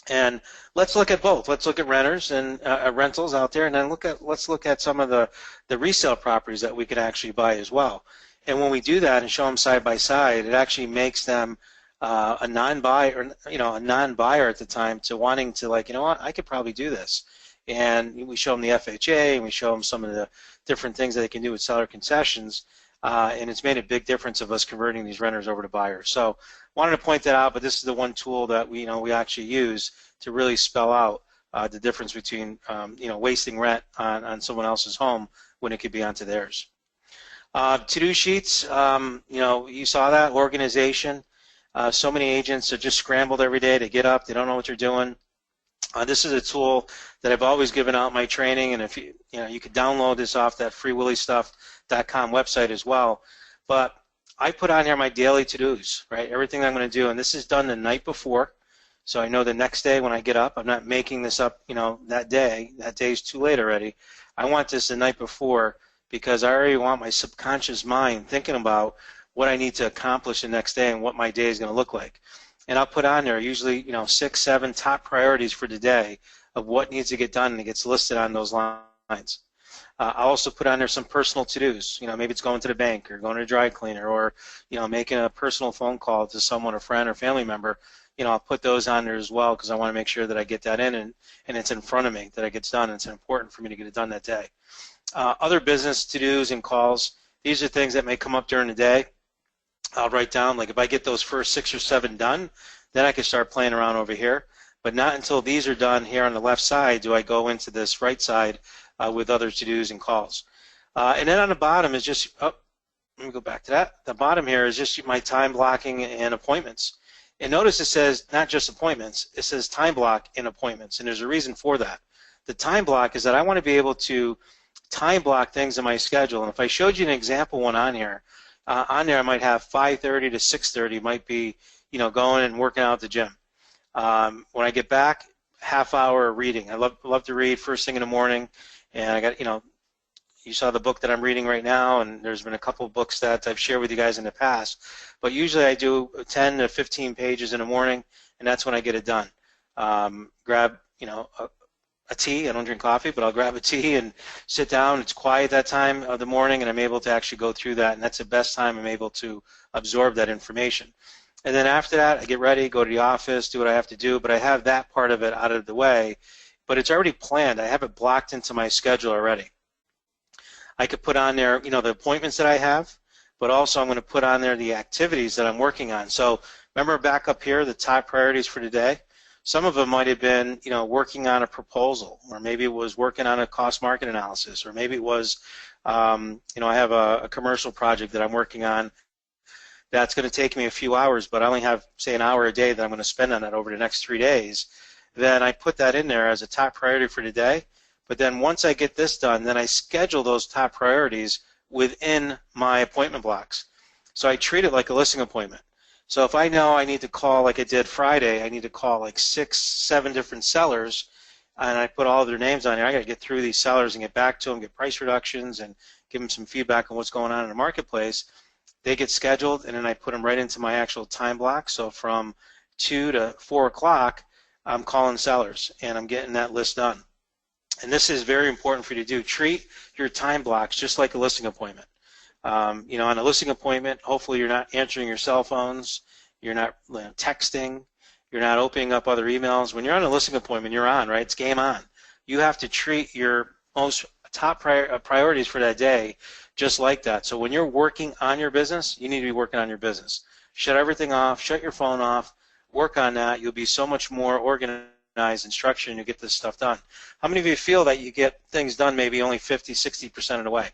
And let's look at both. Let's look at renters and rentals out there, and then let's look at some of the resale properties that we could actually buy as well. And when we do that and show them side by side, it actually makes them a non-buyer, a non-buyer at the time to wanting to, like, what, I could probably do this. And we show them the FHA, and we show them some of the different things that they can do with seller concessions, and it's made a big difference of us converting these renters over to buyers. So wanted to point that out, but this is the one tool that we actually use to really spell out the difference between wasting rent on someone else's home when it could be onto theirs. To-do sheets, you saw that, organization. So many agents are just scrambled every day to get up. They don't know what they're doing. This is a tool that I've always given out in my training, and if you could download this off that freewillystuff.com website as well. But I put on here my daily to-dos, right? Everything I'm going to do, and this is done the night before. So I know the next day when I get up, I'm not making this up, that day. That day's too late already. I want this the night before because I already want my subconscious mind thinking about what I need to accomplish the next day and what my day is going to look like. And I'll put on there usually, 6, 7 top priorities for the day of what needs to get done, and it gets listed on those lines. I also put on there some personal to-dos. Maybe it's going to the bank or going to a dry cleaner or, making a personal phone call to someone, a friend or family member. I'll put those on there as well because I want to make sure that I get that in and it's in front of me, that it gets done. It's important for me to get it done that day. Other business to-dos and calls, these are things that may come up during the day. I'll write down, like if I get those first 6 or 7 done, then I can start playing around over here. But not until these are done here on the left side do I go into this right side with other to-dos and calls. And then on the bottom is just, let me go back to that. The bottom here is just my time blocking and appointments. And notice it says not just appointments, it says time block and appointments, and there's a reason for that. The time block is that I want to be able to time block things in my schedule, and if I showed you an example one on here, on there I might have 5:30 to 6:30 might be, going and working out at the gym. When I get back, half hour reading. I love to read first thing in the morning, and I got, you saw the book that I'm reading right now, and there's been a couple of books that I've shared with you guys in the past. But usually I do 10 to 15 pages in the morning, and that's when I get it done. Grab, a tea. I don't drink coffee, but I'll grab a tea and sit down. It's quiet that time of the morning, and I'm able to actually go through that, and that's the best time I'm able to absorb that information. And then after that, I get ready, go to the office, do what I have to do, but I have that part of it out of the way, but it's already planned. I have it blocked into my schedule already. I could put on there, the appointments that I have, but also I'm going to put on there the activities that I'm working on. So remember back up here, the top priorities for today? Some of them might have been, working on a proposal, or maybe it was working on a cost market analysis, or maybe it was, I have a commercial project that I'm working on that's going to take me a few hours, but I only have, say, an hour a day that I'm going to spend on that over the next 3 days. Then I put that in there as a top priority for today. But then once I get this done, then I schedule those top priorities within my appointment blocks. So I treat it like a listing appointment. So if I know I need to call, like I did Friday, I need to call like 6, 7 different sellers, and I put all of their names on there. I got to get through these sellers and get back to them, get price reductions, and give them some feedback on what's going on in the marketplace. They get scheduled, and then I put them right into my actual time block. So from 2 to 4 o'clock, I'm calling sellers, and I'm getting that list done. And this is very important for you to do. Treat your time blocks just like a listing appointment. On a listing appointment, hopefully you're not answering your cell phones, you're not texting, you're not opening up other emails. When you're on a listing appointment, you're on, right? It's game on. You have to treat your most top priorities for that day just like that. So when you're working on your business, you need to be working on your business. Shut everything off, shut your phone off, work on that. You'll be so much more organized and structured, and you get this stuff done. How many of you feel that you get things done maybe only 50, 60% of the way?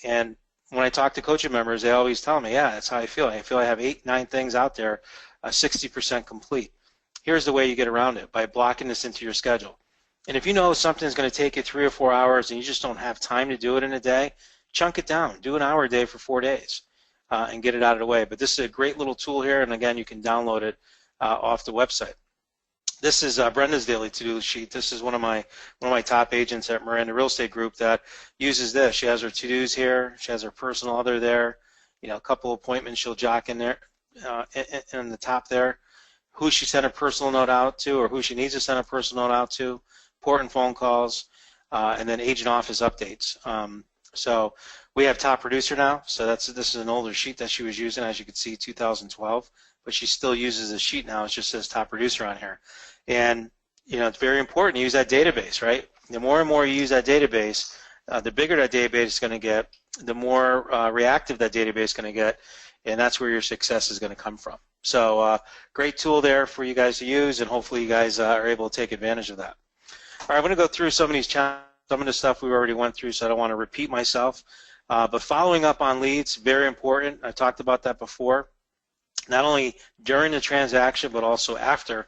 And when I talk to coaching members, they always tell me, yeah, that's how I feel. I feel I have 8, 9 things out there, 60% complete. Here's the way you get around it, by blocking this into your schedule. And if you know something's going to take you 3 or 4 hours and you just don't have time to do it in a day, chunk it down. Do an hour a day for 4 days and get it out of the way. But this is a great little tool here, and again, you can download it off the website. This is Brenda's daily to-do sheet. This is one of my top agents at Miranda Real Estate Group that uses this. She has her to-dos here. She has her personal other there. A couple appointments she'll jot in there, in the top there. Who she sent a personal note out to, or who she needs to send a personal note out to. Important phone calls, and then agent office updates. So we have top producer now. So this is an older sheet that she was using, as you can see, 2012. But she still uses this sheet now. It just says top producer on here. And it's very important to use that database, right? The more and more you use that database, the bigger that database is going to get, the more reactive that database is going to get, and that's where your success is going to come from. So great tool there for you guys to use, and hopefully you guys are able to take advantage of that. All right, I'm going to go through some of these challenges, some of the stuff we already went through, so I don't want to repeat myself. But following up on leads, very important. I talked about that before. Not only during the transaction, but also after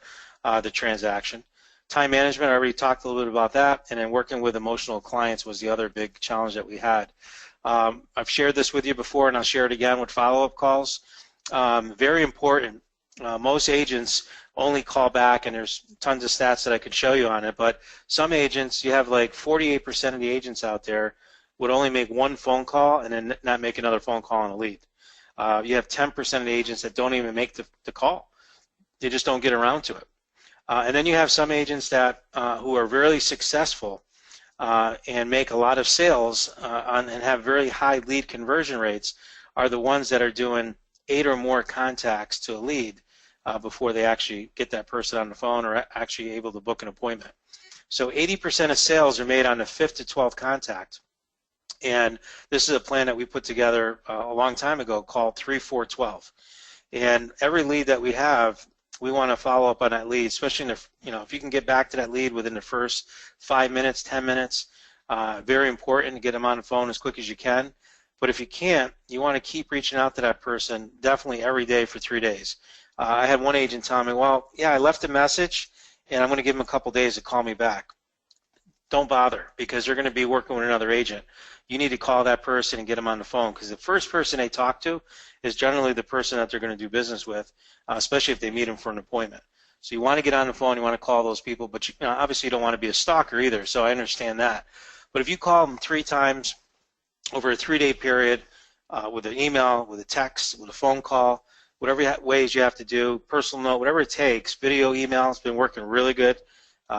the transaction. Time management, I already talked a little bit about that, and then working with emotional clients was the other big challenge that we had. I've shared this with you before, and I'll share it again with follow-up calls. Very important Most agents only call back, and there's tons of stats that I could show you on it, but some agents, you have like 48% of the agents out there would only make one phone call and then not make another phone call on a lead. You have 10% of the agents that don't even make the call. They just don't get around to it. And then you have some agents that who are really successful and make a lot of sales and have very high lead conversion rates are the ones that are doing 8 or more contacts to a lead before they actually get that person on the phone or actually able to book an appointment. So 80% of sales are made on the 5th to 12th contact. And this is a plan that we put together a long time ago called 3-4-12. And every lead that we have, we want to follow up on that lead, especially if you can get back to that lead within the first 5 minutes, 10 minutes. Very important to get them on the phone as quick as you can. But if you can't, you want to keep reaching out to that person definitely every day for 3 days. I had one agent tell me, well, yeah, I left a message, and I'm going to give them a couple days to call me back. Don't bother, because they're going to be working with another agent. You need to call that person and get them on the phone, because the first person they talk to is generally the person that they're going to do business with, especially if they meet them for an appointment. So you want to get on the phone, you want to call those people, but obviously you don't want to be a stalker either, so I understand that. But if you call them 3 times over a 3-day period with an email, with a text, with a phone call, whatever ways you have to do, personal note, whatever it takes, video, email, it's been working really good.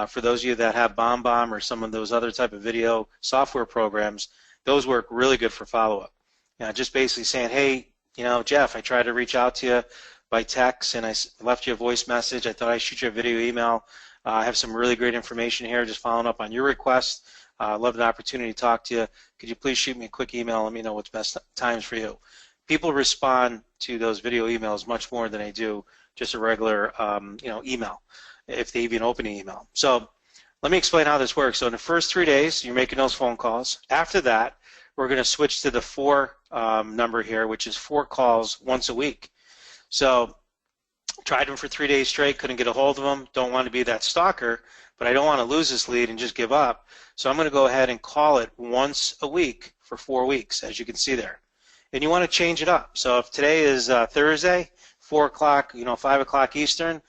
For those of you that have BombBomb or some of those other type of video software programs, those work really good for follow-up. Just basically saying, hey, Jeff, I tried to reach out to you by text and I left you a voice message. I thought I'd shoot you a video email. I have some really great information here, just following up on your request. Love the opportunity to talk to you. Could you please shoot me a quick email and let me know what's best times for you? People respond to those video emails much more than they do just a regular email, if they even open an email. So let me explain how this works. So in the first 3 days, you're making those phone calls. After that, we're going to switch to the 4 number here, which is 4 calls once a week. So tried them for 3 days straight, couldn't get a hold of them, don't want to be that stalker, but I don't want to lose this lead and just give up. So I'm going to go ahead and call it once a week for 4 weeks, as you can see there. And you want to change it up. So if today is Thursday, 4 o'clock, 5 o'clock Eastern,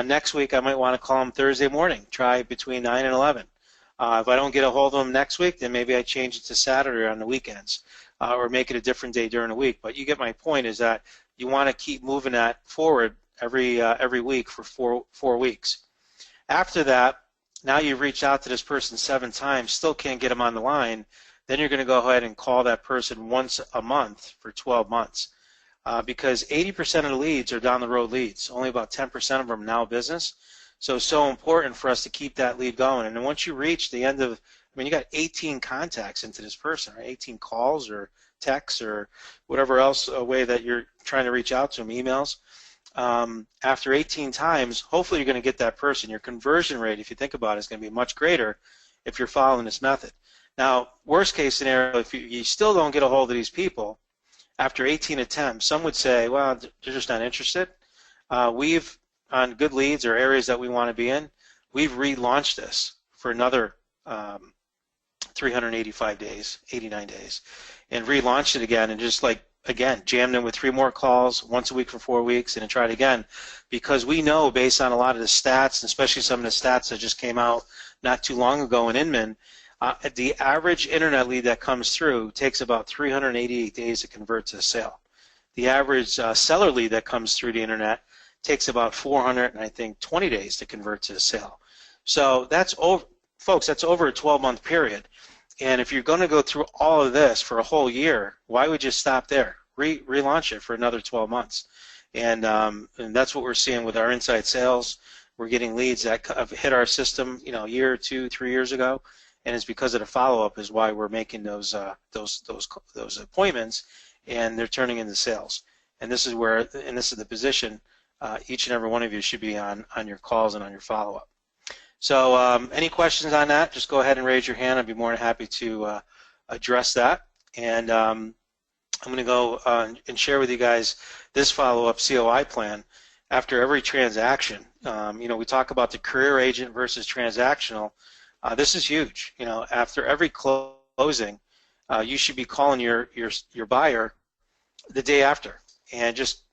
next week I might want to call them Thursday morning, try between 9 and 11. If I don't get a hold of them next week, then maybe I change it to Saturday on the weekends or make it a different day during the week. But you get my point, is that you want to keep moving that forward every week for four weeks. After that, now you've reached out to this person 7 times, still can't get them on the line, then you're going to go ahead and call that person once a month for 12 months. Because 80% of the leads are down the road leads. Only about 10% of them are now business. So it's so important for us to keep that lead going. And then once you reach the end of, you got 18 contacts into this person, right? 18 calls or texts or whatever else way that you're trying to reach out to them, emails. After 18 times, hopefully you're going to get that person. Your conversion rate, if you think about it, is going to be much greater if you're following this method. Now, worst case scenario, if you still don't get a hold of these people, after 18 attempts, some would say, well, they're just not interested. We've, on good leads or areas that we want to be in, we've relaunched this for another 385 days, 89 days, and relaunched it again and just again, jammed in with 3 more calls once a week for 4 weeks and then tried again, because we know based on a lot of the stats, especially some of the stats that just came out not too long ago in Inman, the average internet lead that comes through takes about 388 days to convert to a sale. The average seller lead that comes through the internet takes about 420 days to convert to a sale. So that's over, folks, that's over a 12-month period. And if you're going to go through all of this for a whole year, why would you stop there? Relaunch it for another 12 months. And that's what we're seeing with our inside sales. We're getting leads that have hit our system, a year, 2, 3 years ago. And it's because of the follow-up is why we're making those appointments, and they're turning into sales. And this is where, and this is the position each and every one of you should be on your calls and on your follow-up. So any questions on that? Just go ahead and raise your hand. I'd be more than happy to address that. And I'm going to go and share with you guys this follow-up COI plan after every transaction. We talk about the career agent versus transactional. This is huge. After every closing, you should be calling your buyer the day after and just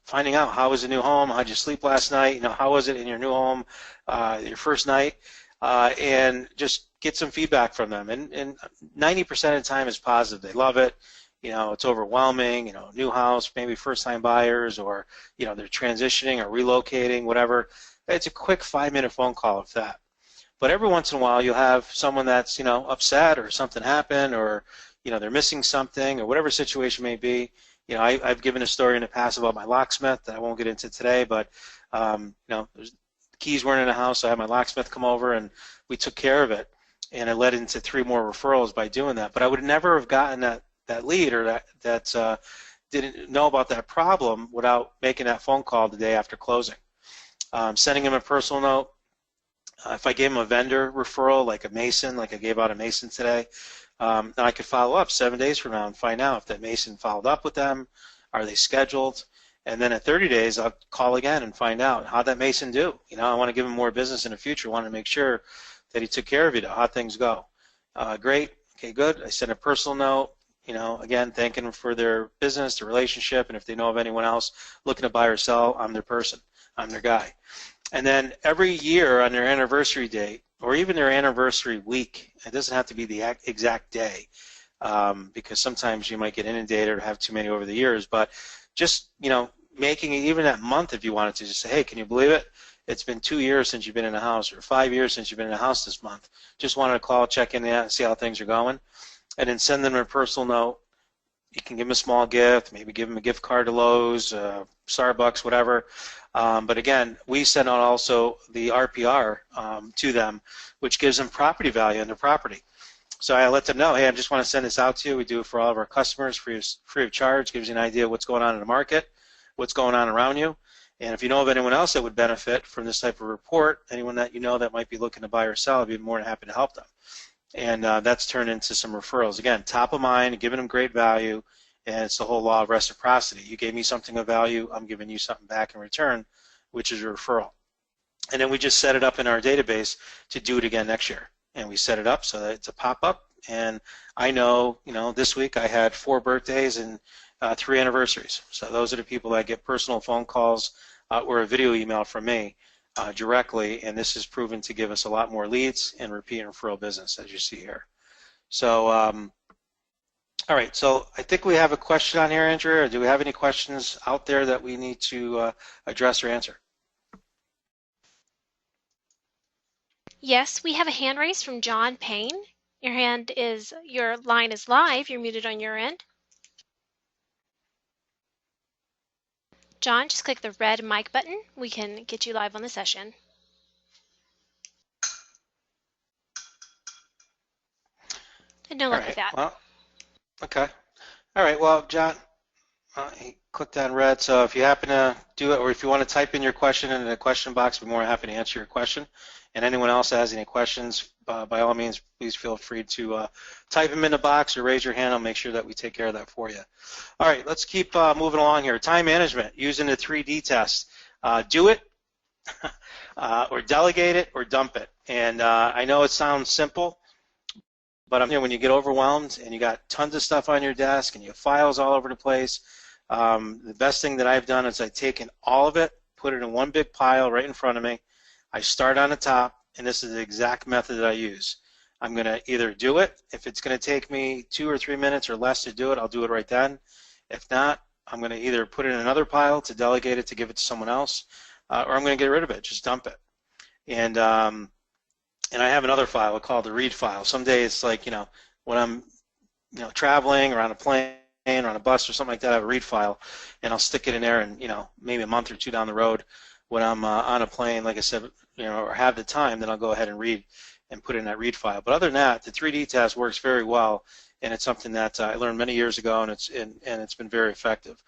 finding out how was the new home, how'd you sleep last night, how was it in your new home, your first night, and just get some feedback from them. And 90% of the time is positive. They love it. It's overwhelming. New house, maybe first-time buyers, or they're transitioning or relocating, whatever. It's a quick 5-minute phone call if that. But every once in a while, you'll have someone that's upset, or something happened, or they're missing something, or whatever situation may be. I've given a story in the past about my locksmith that I won't get into today, but the keys weren't in the house, so I had my locksmith come over and we took care of it, and it led into 3 more referrals by doing that. But I would never have gotten that lead, or that didn't know about that problem without making that phone call the day after closing. Sending him a personal note. If I gave him a vendor referral, like a mason, like I gave out a mason today, then I could follow up 7 days from now and find out if that mason followed up with them, are they scheduled, and then at 30 days I'll call again and find out how'd that mason do. I want to give him more business in the future. I want to make sure that he took care of you, how things go. Great, okay, good. I sent a personal note, again, thanking them for their business, their relationship, and if they know of anyone else looking to buy or sell, I'm their person, I'm their guy. And then every year on their anniversary date, or even their anniversary week, it doesn't have to be the exact day, because sometimes you might get inundated or have too many over the years, but just, making it even that month if you wanted to, just say, hey, can you believe it? It's been 2 years since you've been in the house, or 5 years since you've been in the house this month. Just wanted to call, check in, and see how things are going, and then send them a personal note. You can give them a small gift, maybe give them a gift card to Lowe's, Starbucks, whatever. But again, we send out also the RPR to them, which gives them property value on their property. So I let them know, hey, I just want to send this out to you. We do it for all of our customers free of charge. Gives you an idea of what's going on in the market, what's going on around you. And if you know of anyone else that would benefit from this type of report, anyone that you know that might be looking to buy or sell, I'd be more than happy to help them. And that's turned into some referrals. Again, top of mind, giving them great value, and it's the whole law of reciprocity. You gave me something of value, I'm giving you something back in return, which is a referral. And then we just set it up in our database to do it again next year. And we set it up so that it's a pop-up. And I know, this week I had 4 birthdays and 3 anniversaries. So those are the people that get personal phone calls or a video email from me directly. And this has proven to give us a lot more leads and repeat referral business, as you see here. So, all right, so I think we have a question on here, Andrea. Do we have any questions out there that we need to address or answer? Yes, we have a hand raised from John Payne. Your line is live. You're muted on your end. John, just click the red mic button. We can get you live on the session. And no luck with that. Well, okay. All right. Well, John, he clicked on red. So if you happen to do it, or if you want to type in your question in the question box, we're more happy to answer your question. And anyone else that has any questions, by all means, please feel free to type them in the box or raise your hand. I'll make sure that we take care of that for you. All right, let's keep moving along here. Time management using the 3D test. Do it, or delegate it, or dump it. And I know it sounds simple, but I'm here when you get overwhelmed and you got tons of stuff on your desk and you have files all over the place. The best thing that I've done is I've taken all of it, put it in one big pile right in front of me. I start on the top, and this is the exact method that I use. I'm going to either do it. If it's going to take me 2 or 3 minutes or less to do it, I'll do it right then. If not, I'm going to either put it in another pile to delegate it to give it to someone else, or I'm going to get rid of it, just dump it. And I have another file called the read file. Some days, like, when I'm traveling or on a plane or on a bus or something like that, I have a read file, and I'll stick it in there, and maybe a month or 2 down the road, when I'm on a plane, like I said, or have the time, then I'll go ahead and read and put it in that read file. But other than that, the 3D test works very well, and it's something that I learned many years ago, and it's been very effective.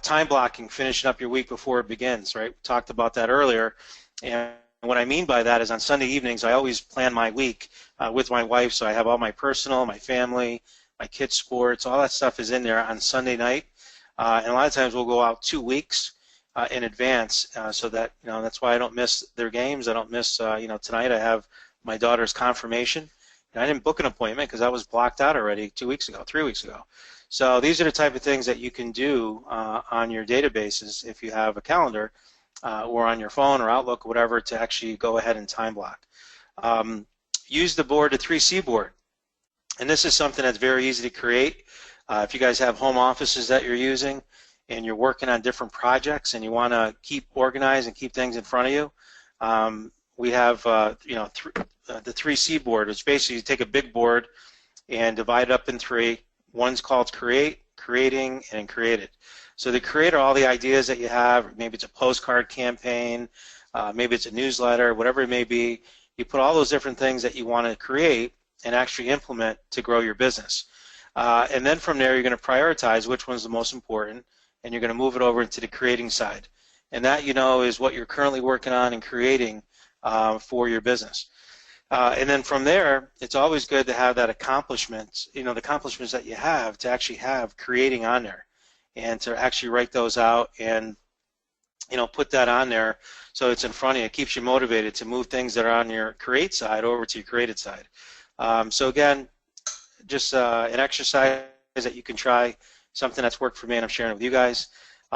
Time blocking, finishing up your week before it begins, right? We talked about that earlier, and what I mean by that is on Sunday evenings, I always plan my week with my wife, so I have all my personal, my family, my kids' sports, all that stuff is in there on Sunday night, and a lot of times we'll go out 2 weeks in advance, so that that's why I don't miss their games. I don't miss tonight I have my daughter's confirmation. And I didn't book an appointment because I was blocked out already 2 weeks ago, 3 weeks ago. So these are the type of things that you can do on your databases if you have a calendar or on your phone or Outlook or whatever to actually go ahead and time block. Use the board, the 3C board. And this is something that's very easy to create. If you guys have home offices that you're using and you're working on different projects and you want to keep organized and keep things in front of you, we have the 3C board, which basically you take a big board and divide it up in three. One's called create, creating, and created. So the create are all the ideas that you have. Maybe it's a postcard campaign, maybe it's a newsletter, whatever it may be. You put all those different things that you want to create and actually implement to grow your business. And then from there, you're going to prioritize which one's the most important, and you're going to move it over into the creating side. And that, is what you're currently working on and creating for your business. And then from there, it's always good to have that accomplishment, the accomplishments that you have, to actually have creating on there and to actually write those out and, put that on there so it's in front of you. It keeps you motivated to move things that are on your create side over to your created side. So again, just an exercise that you can try, something that's worked for me and I'm sharing it with you guys.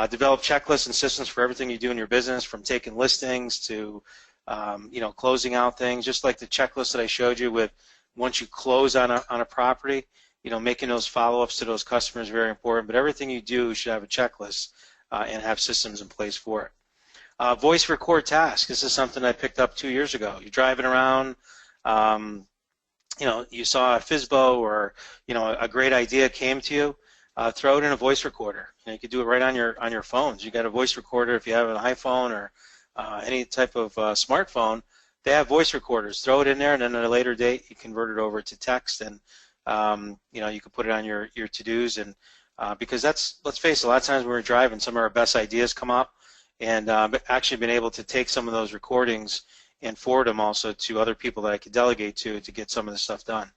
Develop checklists and systems for everything you do in your business, from taking listings to closing out things, just like the checklist that I showed you with once you close on a property, making those follow-ups to those customers is very important, but everything you do should have a checklist and have systems in place for it. Voice record tasks. This is something I picked up 2 years ago. You're driving around, you saw a FSBO or, a great idea came to you, throw it in a voice recorder. You could do it right on your phones. You got a voice recorder if you have an iPhone or any type of smartphone. They have voice recorders. Throw it in there, and then at a later date, you convert it over to text, and you can put it on your to-dos. And because let's face it, a lot of times when we're driving, some of our best ideas come up, and actually been able to take some of those recordings and forward them also to other people that I could delegate to get some of the stuff done.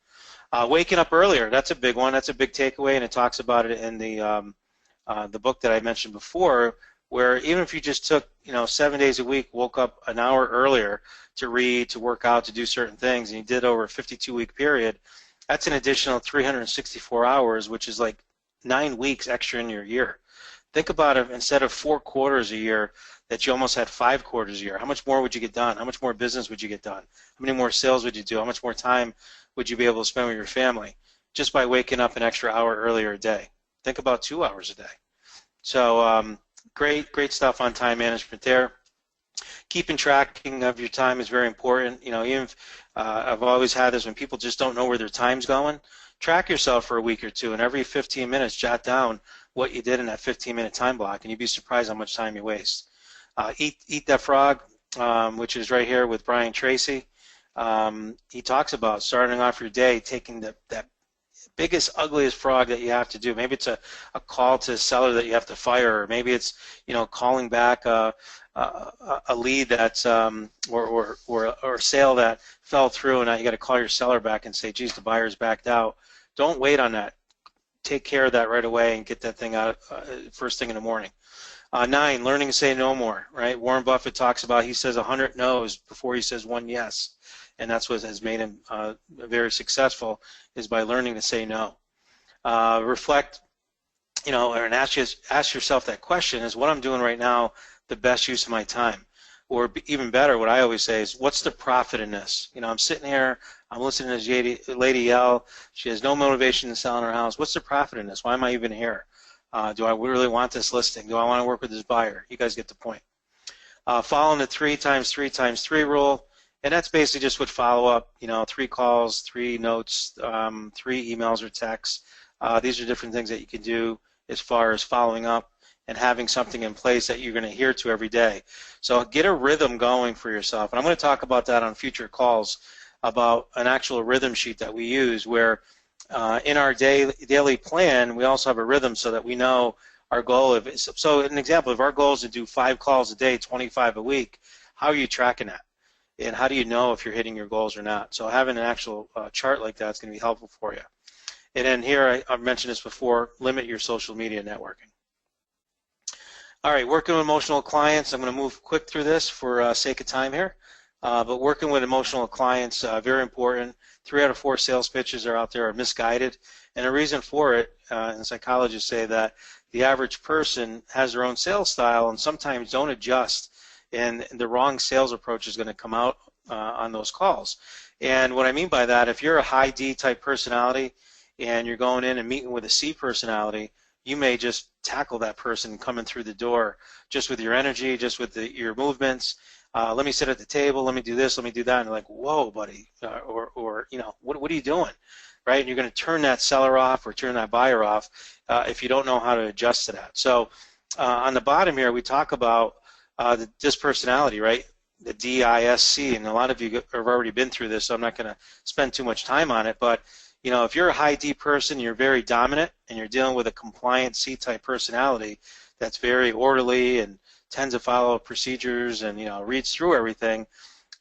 Waking up earlier, that's a big one. That's a big takeaway, and it talks about it in the book that I mentioned before, where even if you just took 7 days a week, woke up an hour earlier to read, to work out, to do certain things, and you did over a 52-week period, that's an additional 364 hours, which is like 9 weeks extra in your year. Think about it, instead of 4 quarters a year, that you almost had 5 quarters a year. How much more would you get done? How much more business would you get done? How many more sales would you do? How much more time would you be able to spend with your family just by waking up an extra hour earlier a day? Think about 2 hours a day. So great stuff on time management there. Keeping tracking of your time is very important. Even if, I've always had this when people just don't know where their time's going. Track yourself for a week or two, and every 15 minutes jot down what you did in that 15-minute time block, and you'd be surprised how much time you waste. Eat That Frog, which is right here with Brian Tracy. He talks about starting off your day, taking that biggest, ugliest frog that you have to do. Maybe it's a call to a seller that you have to fire, or maybe it's calling back a lead that's or a sale that fell through, and now you got to call your seller back and say, geez, the buyer's backed out. Don't wait on that. Take care of that right away and get that thing out first thing in the morning. 9, learning to say no more, right? Warren Buffett talks about, he says 100 no's before he says 1 yes. And that's what has made him very successful, is by learning to say no. Reflect, and ask yourself that question, is what I'm doing right now the best use of my time? Or even better, what I always say is, what's the profit in this? I'm sitting here, I'm listening to this lady yell, she has no motivation to sell in her house. What's the profit in this? Why am I even here? Do I really want this listing? Do I want to work with this buyer? You guys get the point. Following the 3 times 3 times 3 rule, and that's basically just what follow-up, 3 calls, 3 notes, 3 emails or texts. These are different things that you can do as far as following up and having something in place that you're going to adhere to every day. So get a rhythm going for yourself. And I'm going to talk about that on future calls, about an actual rhythm sheet that we use, where in our daily plan, we also have a rhythm so that we know our goal. So an example, if our goal is to do 5 calls a day, 25 a week, how are you tracking that? And how do you know if you're hitting your goals or not? So having an actual chart like that is going to be helpful for you. And then here, I've mentioned this before, limit your social media networking. All right, working with emotional clients. I'm going to move quick through this for sake of time here. But working with emotional clients, very important. 3 out of 4 sales pitches are out there are misguided, and the reason for it, and psychologists say that the average person has their own sales style and sometimes don't adjust, and the wrong sales approach is going to come out on those calls. And what I mean by that, if you're a high D type personality and you're going in and meeting with a C personality, you may just tackle that person coming through the door just with your energy, just with your movements. Let me sit at the table, let me do this, let me do that, and they're like, whoa, buddy, or you know, what are you doing, right? And you're going to turn that seller off or turn that buyer off if you don't know how to adjust to that. So on the bottom here, we talk about this personality, right? The DISC, and a lot of you have already been through this, so I'm not going to spend too much time on it, but you know, if you're a high D person, you're very dominant, and you're dealing with a compliant C-type personality that's very orderly and tends to follow procedures and, you know, reads through everything,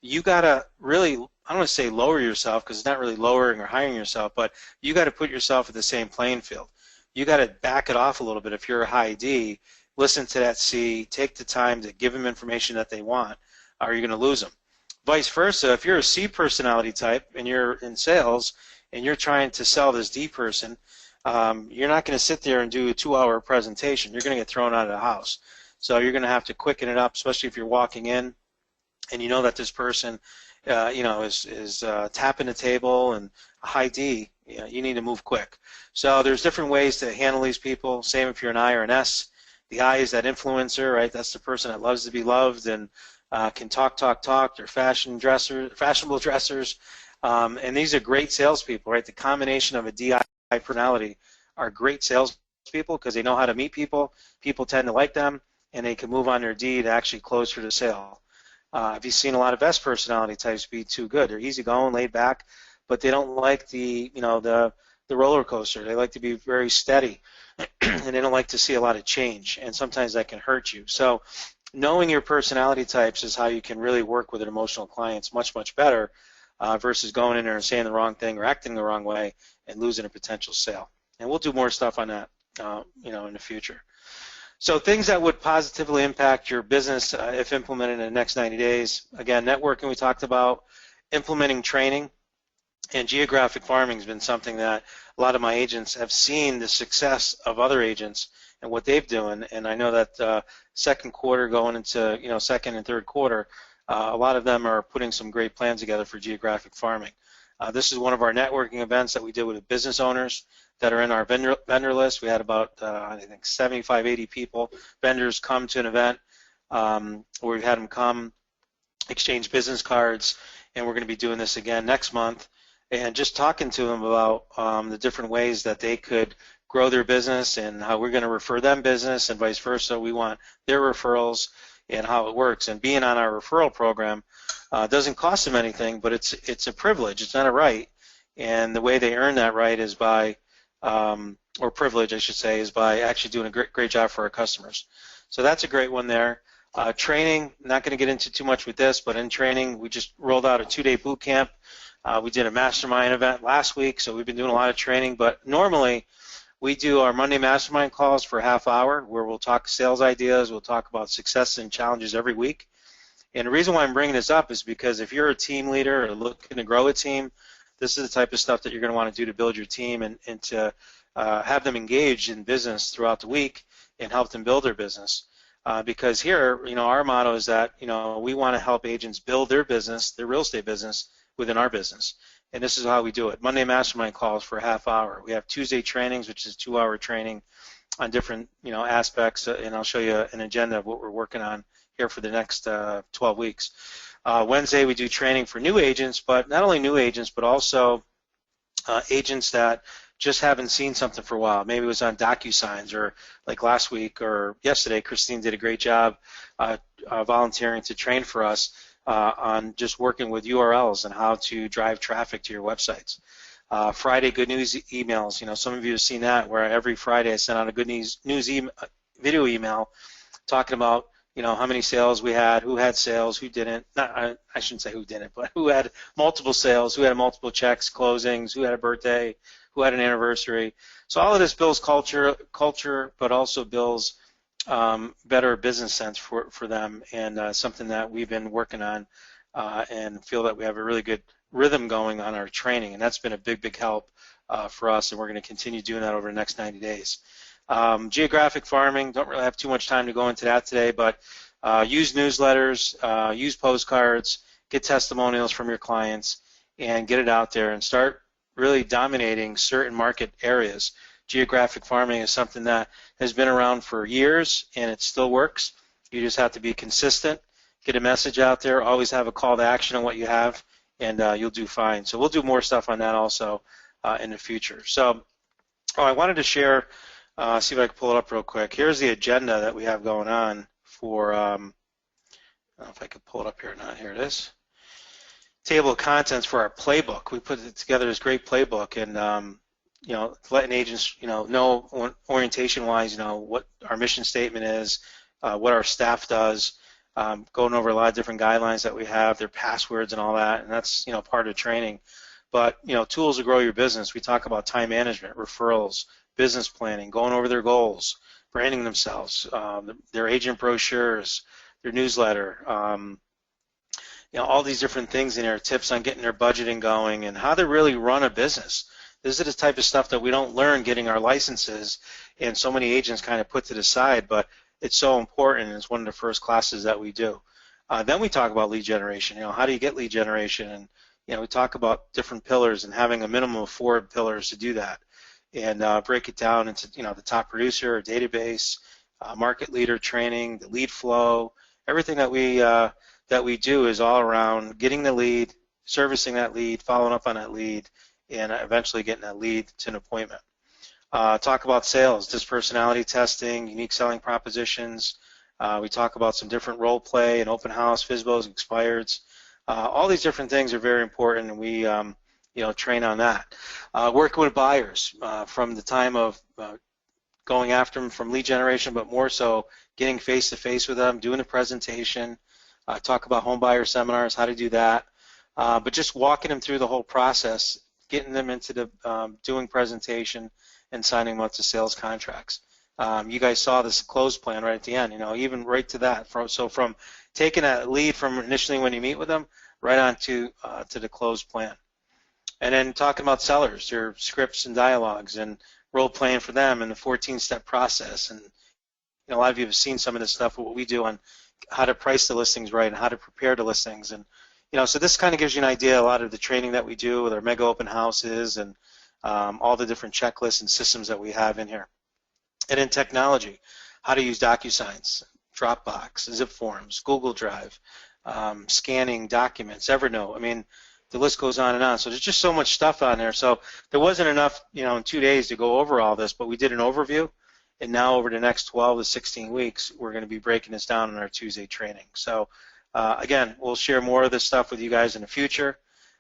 you got to really, I don't want to say lower yourself because it's not really lowering or hiring yourself, but you got to put yourself at the same playing field. You got to back it off a little bit. If you're a high D, listen to that C, take the time to give them information that they want, or you're going to lose them. Vice versa, if you're a C personality type and you're in sales and you're trying to sell this D person, you're not going to sit there and do a 2-hour presentation. You're going to get thrown out of the house. So you're going to have to quicken it up, especially if you're walking in and you know that this person, you know, is tapping the table and a high D. You know, you need to move quick. So there's different ways to handle these people. Same if you're an I or an S. The I is that influencer, right? That's the person that loves to be loved and can talk. They're fashionable dressers, and these are great salespeople, right? The combination of a DI personality are great salespeople because they know how to meet people. People tend to like them, and they can move on their D to actually close for the sale. If you've seen a lot of S personality types be too good, they're easygoing, laid back, but they don't like the, you know, the roller coaster. They like to be very steady, and they don't like to see a lot of change, and sometimes that can hurt you. So knowing your personality types is how you can really work with an emotional clients much, much better versus going in there and saying the wrong thing or acting the wrong way and losing a potential sale. And we'll do more stuff on that, you know, in the future. So things that would positively impact your business if implemented in the next 90 days. Again, networking we talked about, implementing training, and geographic farming has been something that a lot of my agents have seen the success of other agents and what they've doing. And I know that second quarter going into, you know, second and third quarter, a lot of them are putting some great plans together for geographic farming. This is one of our networking events that we did with business owners that are in our vendor list. We had about, I think, 75, 80 people, vendors come to an event where we've had them come, exchange business cards, and we're going to be doing this again next month, and just talking to them about the different ways that they could grow their business and how we're going to refer them business and vice versa. We want their referrals and how it works. And being on our referral program doesn't cost them anything, but it's a privilege. It's not a right. And the way they earn that right is by, or privilege I should say, is by actually doing a great job for our customers. So that's a great one there. Training, not going to get into too much with this, but in training we just rolled out a 2-day boot camp. We did a mastermind event last week, so we've been doing a lot of training, but normally we do our Monday mastermind calls for a half hour where we'll talk sales ideas, we'll talk about success and challenges every week. And the reason why I'm bringing this up is because if you're a team leader or looking to grow a team, this is the type of stuff that you're going to want to do to build your team and to have them engaged in business throughout the week and help them build their business. Because here, you know, our motto is that, you know, we want to help agents build their business, their real estate business, within our business. And this is how we do it. Monday mastermind calls for a half hour. We have Tuesday trainings, which is 2-hour training on different, you know, aspects, and I'll show you an agenda of what we're working on here for the next 12 weeks. Wednesday we do training for new agents, but not only new agents, but also agents that just haven't seen something for a while. Maybe it was on DocuSigns, or like last week or yesterday, Christine did a great job volunteering to train for us on just working with URLs and how to drive traffic to your websites. Friday good news emails. You know, some of you have seen that, where every Friday I send out a good news video email talking about, you know, how many sales we had, who had sales, who didn't. I shouldn't say who didn't, but who had multiple sales, who had multiple checks, closings, who had a birthday, who had an anniversary. So all of this builds culture, but also builds better business sense for them, and something that we've been working on and feel that we have a really good rhythm going on our training, and that's been a big, big help for us, and we're going to continue doing that over the next 90 days. Geographic farming, don't really have too much time to go into that today, but use newsletters, use postcards, get testimonials from your clients, and get it out there and start really dominating certain market areas. Geographic farming is something that has been around for years, and it still works. You just have to be consistent, get a message out there, always have a call to action on what you have, and you'll do fine. So we'll do more stuff on that also in the future. So I wanted to share, see if I can pull it up real quick. Here's the agenda that we have going on for, I don't know if I can pull it up here or not. Here it is. Table of contents for our playbook. We put it together this great playbook, and you know, letting agents, you know orientation-wise, you know, what our mission statement is, what our staff does, going over a lot of different guidelines that we have, their passwords and all that, and that's, you know, part of training. But, you know, tools to grow your business. We talk about time management, referrals, business planning, going over their goals, branding themselves, their agent brochures, their newsletter, you know, all these different things in there, tips on getting their budgeting going and how to really run a business. This is the type of stuff that we don't learn getting our licenses, and so many agents kind of put to the side, but it's so important, and it's one of the first classes that we do. Then we talk about lead generation. You know, how do you get lead generation? And, you know, we talk about different pillars and having a minimum of 4 pillars to do that, and break it down into, you know, the top producer or database, market leader training, the lead flow. Everything that we do is all around getting the lead, servicing that lead, following up on that lead, and eventually getting that lead to an appointment. Talk about sales, dispersonality testing, unique selling propositions. We talk about some different role play and open house, FSBOs, expireds. All these different things are very important, and we you know, train on that. Working with buyers from the time of going after them from lead generation, but more so getting face-to-face with them, doing a presentation, talk about home buyer seminars, how to do that, but just walking them through the whole process, getting them into the doing presentation and signing them up to sales contracts. You guys saw this close plan right at the end, you know, even right to that. So from taking that lead from initially when you meet with them right on to the close plan. And then talking about sellers, their scripts and dialogues and role playing for them and the 14-step process. And, you know, a lot of you have seen some of this stuff, what we do on how to price the listings right and how to prepare the listings. And, you know, so this kind of gives you an idea, a lot of the training that we do with our mega open houses and all the different checklists and systems that we have in here. And in technology, how to use DocuSigns, Dropbox, Zip Forms, Google Drive, scanning documents, Evernote. I mean, the list goes on and on. So there's just so much stuff on there. So there wasn't enough, you know, in 2 days to go over all this, but we did an overview. And now over the next 12 to 16 weeks, we're going to be breaking this down in our Tuesday training. So again, we'll share more of this stuff with you guys in the future.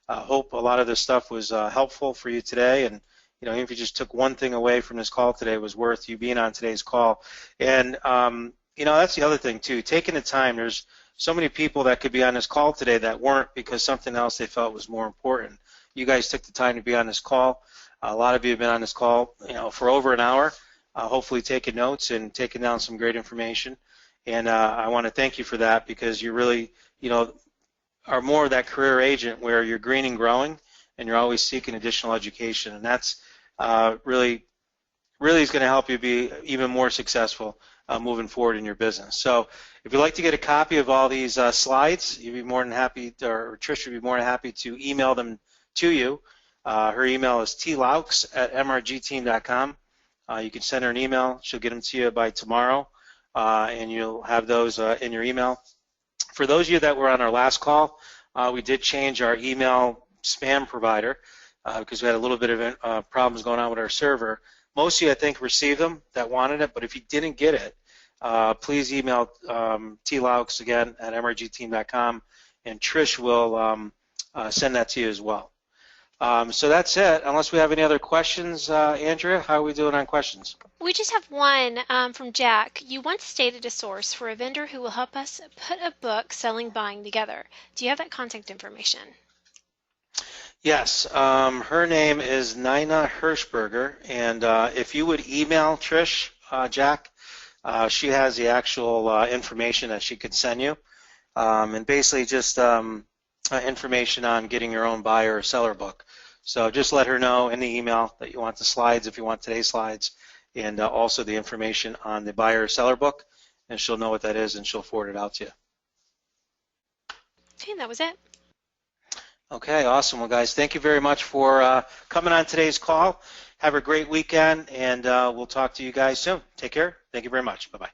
Hope a lot of this stuff was helpful for you today. And, you know, even if you just took one thing away from this call today, it was worth you being on today's call. And, you know, that's the other thing, too, taking the time. There's so many people that could be on this call today that weren't because something else they felt was more important. You guys took the time to be on this call. A lot of you have been on this call, you know, for over an hour, hopefully taking notes and taking down some great information. And I want to thank you for that, because you really, you know, are more of that career agent where you're green and growing and you're always seeking additional education. And that's really is going to help you be even more successful moving forward in your business. So if you'd like to get a copy of all these slides, you'd be more than happy, or Trish would be more than happy to email them to you. Her email is tlaux@mrgteam.com. You can send her an email. She'll get them to you by tomorrow, and you'll have those in your email. For those of you that were on our last call, we did change our email spam provider because we had a little bit of problems going on with our server. Most of you, I think, received them that wanted it, but if you didn't get it, please email tlaux again at mrgteam.com, and Trish will send that to you as well. So that's it. Unless we have any other questions, Andrea, how are we doing on questions? We just have one from Jack. You once stated a source for a vendor who will help us put a book selling buying together. Do you have that contact information? Yes. Her name is Nina Hirschberger, and if you would email Trish, Jack, she has the actual information that she could send you. And basically just information on getting your own buyer or seller book. So just let her know in the email that you want the slides, if you want today's slides, and also the information on the buyer or seller book, and she'll know what that is and she'll forward it out to you. Okay, that was it. Okay, awesome. Well, guys, thank you very much for coming on today's call. Have a great weekend, and we'll talk to you guys soon. Take care. Thank you very much. Bye-bye.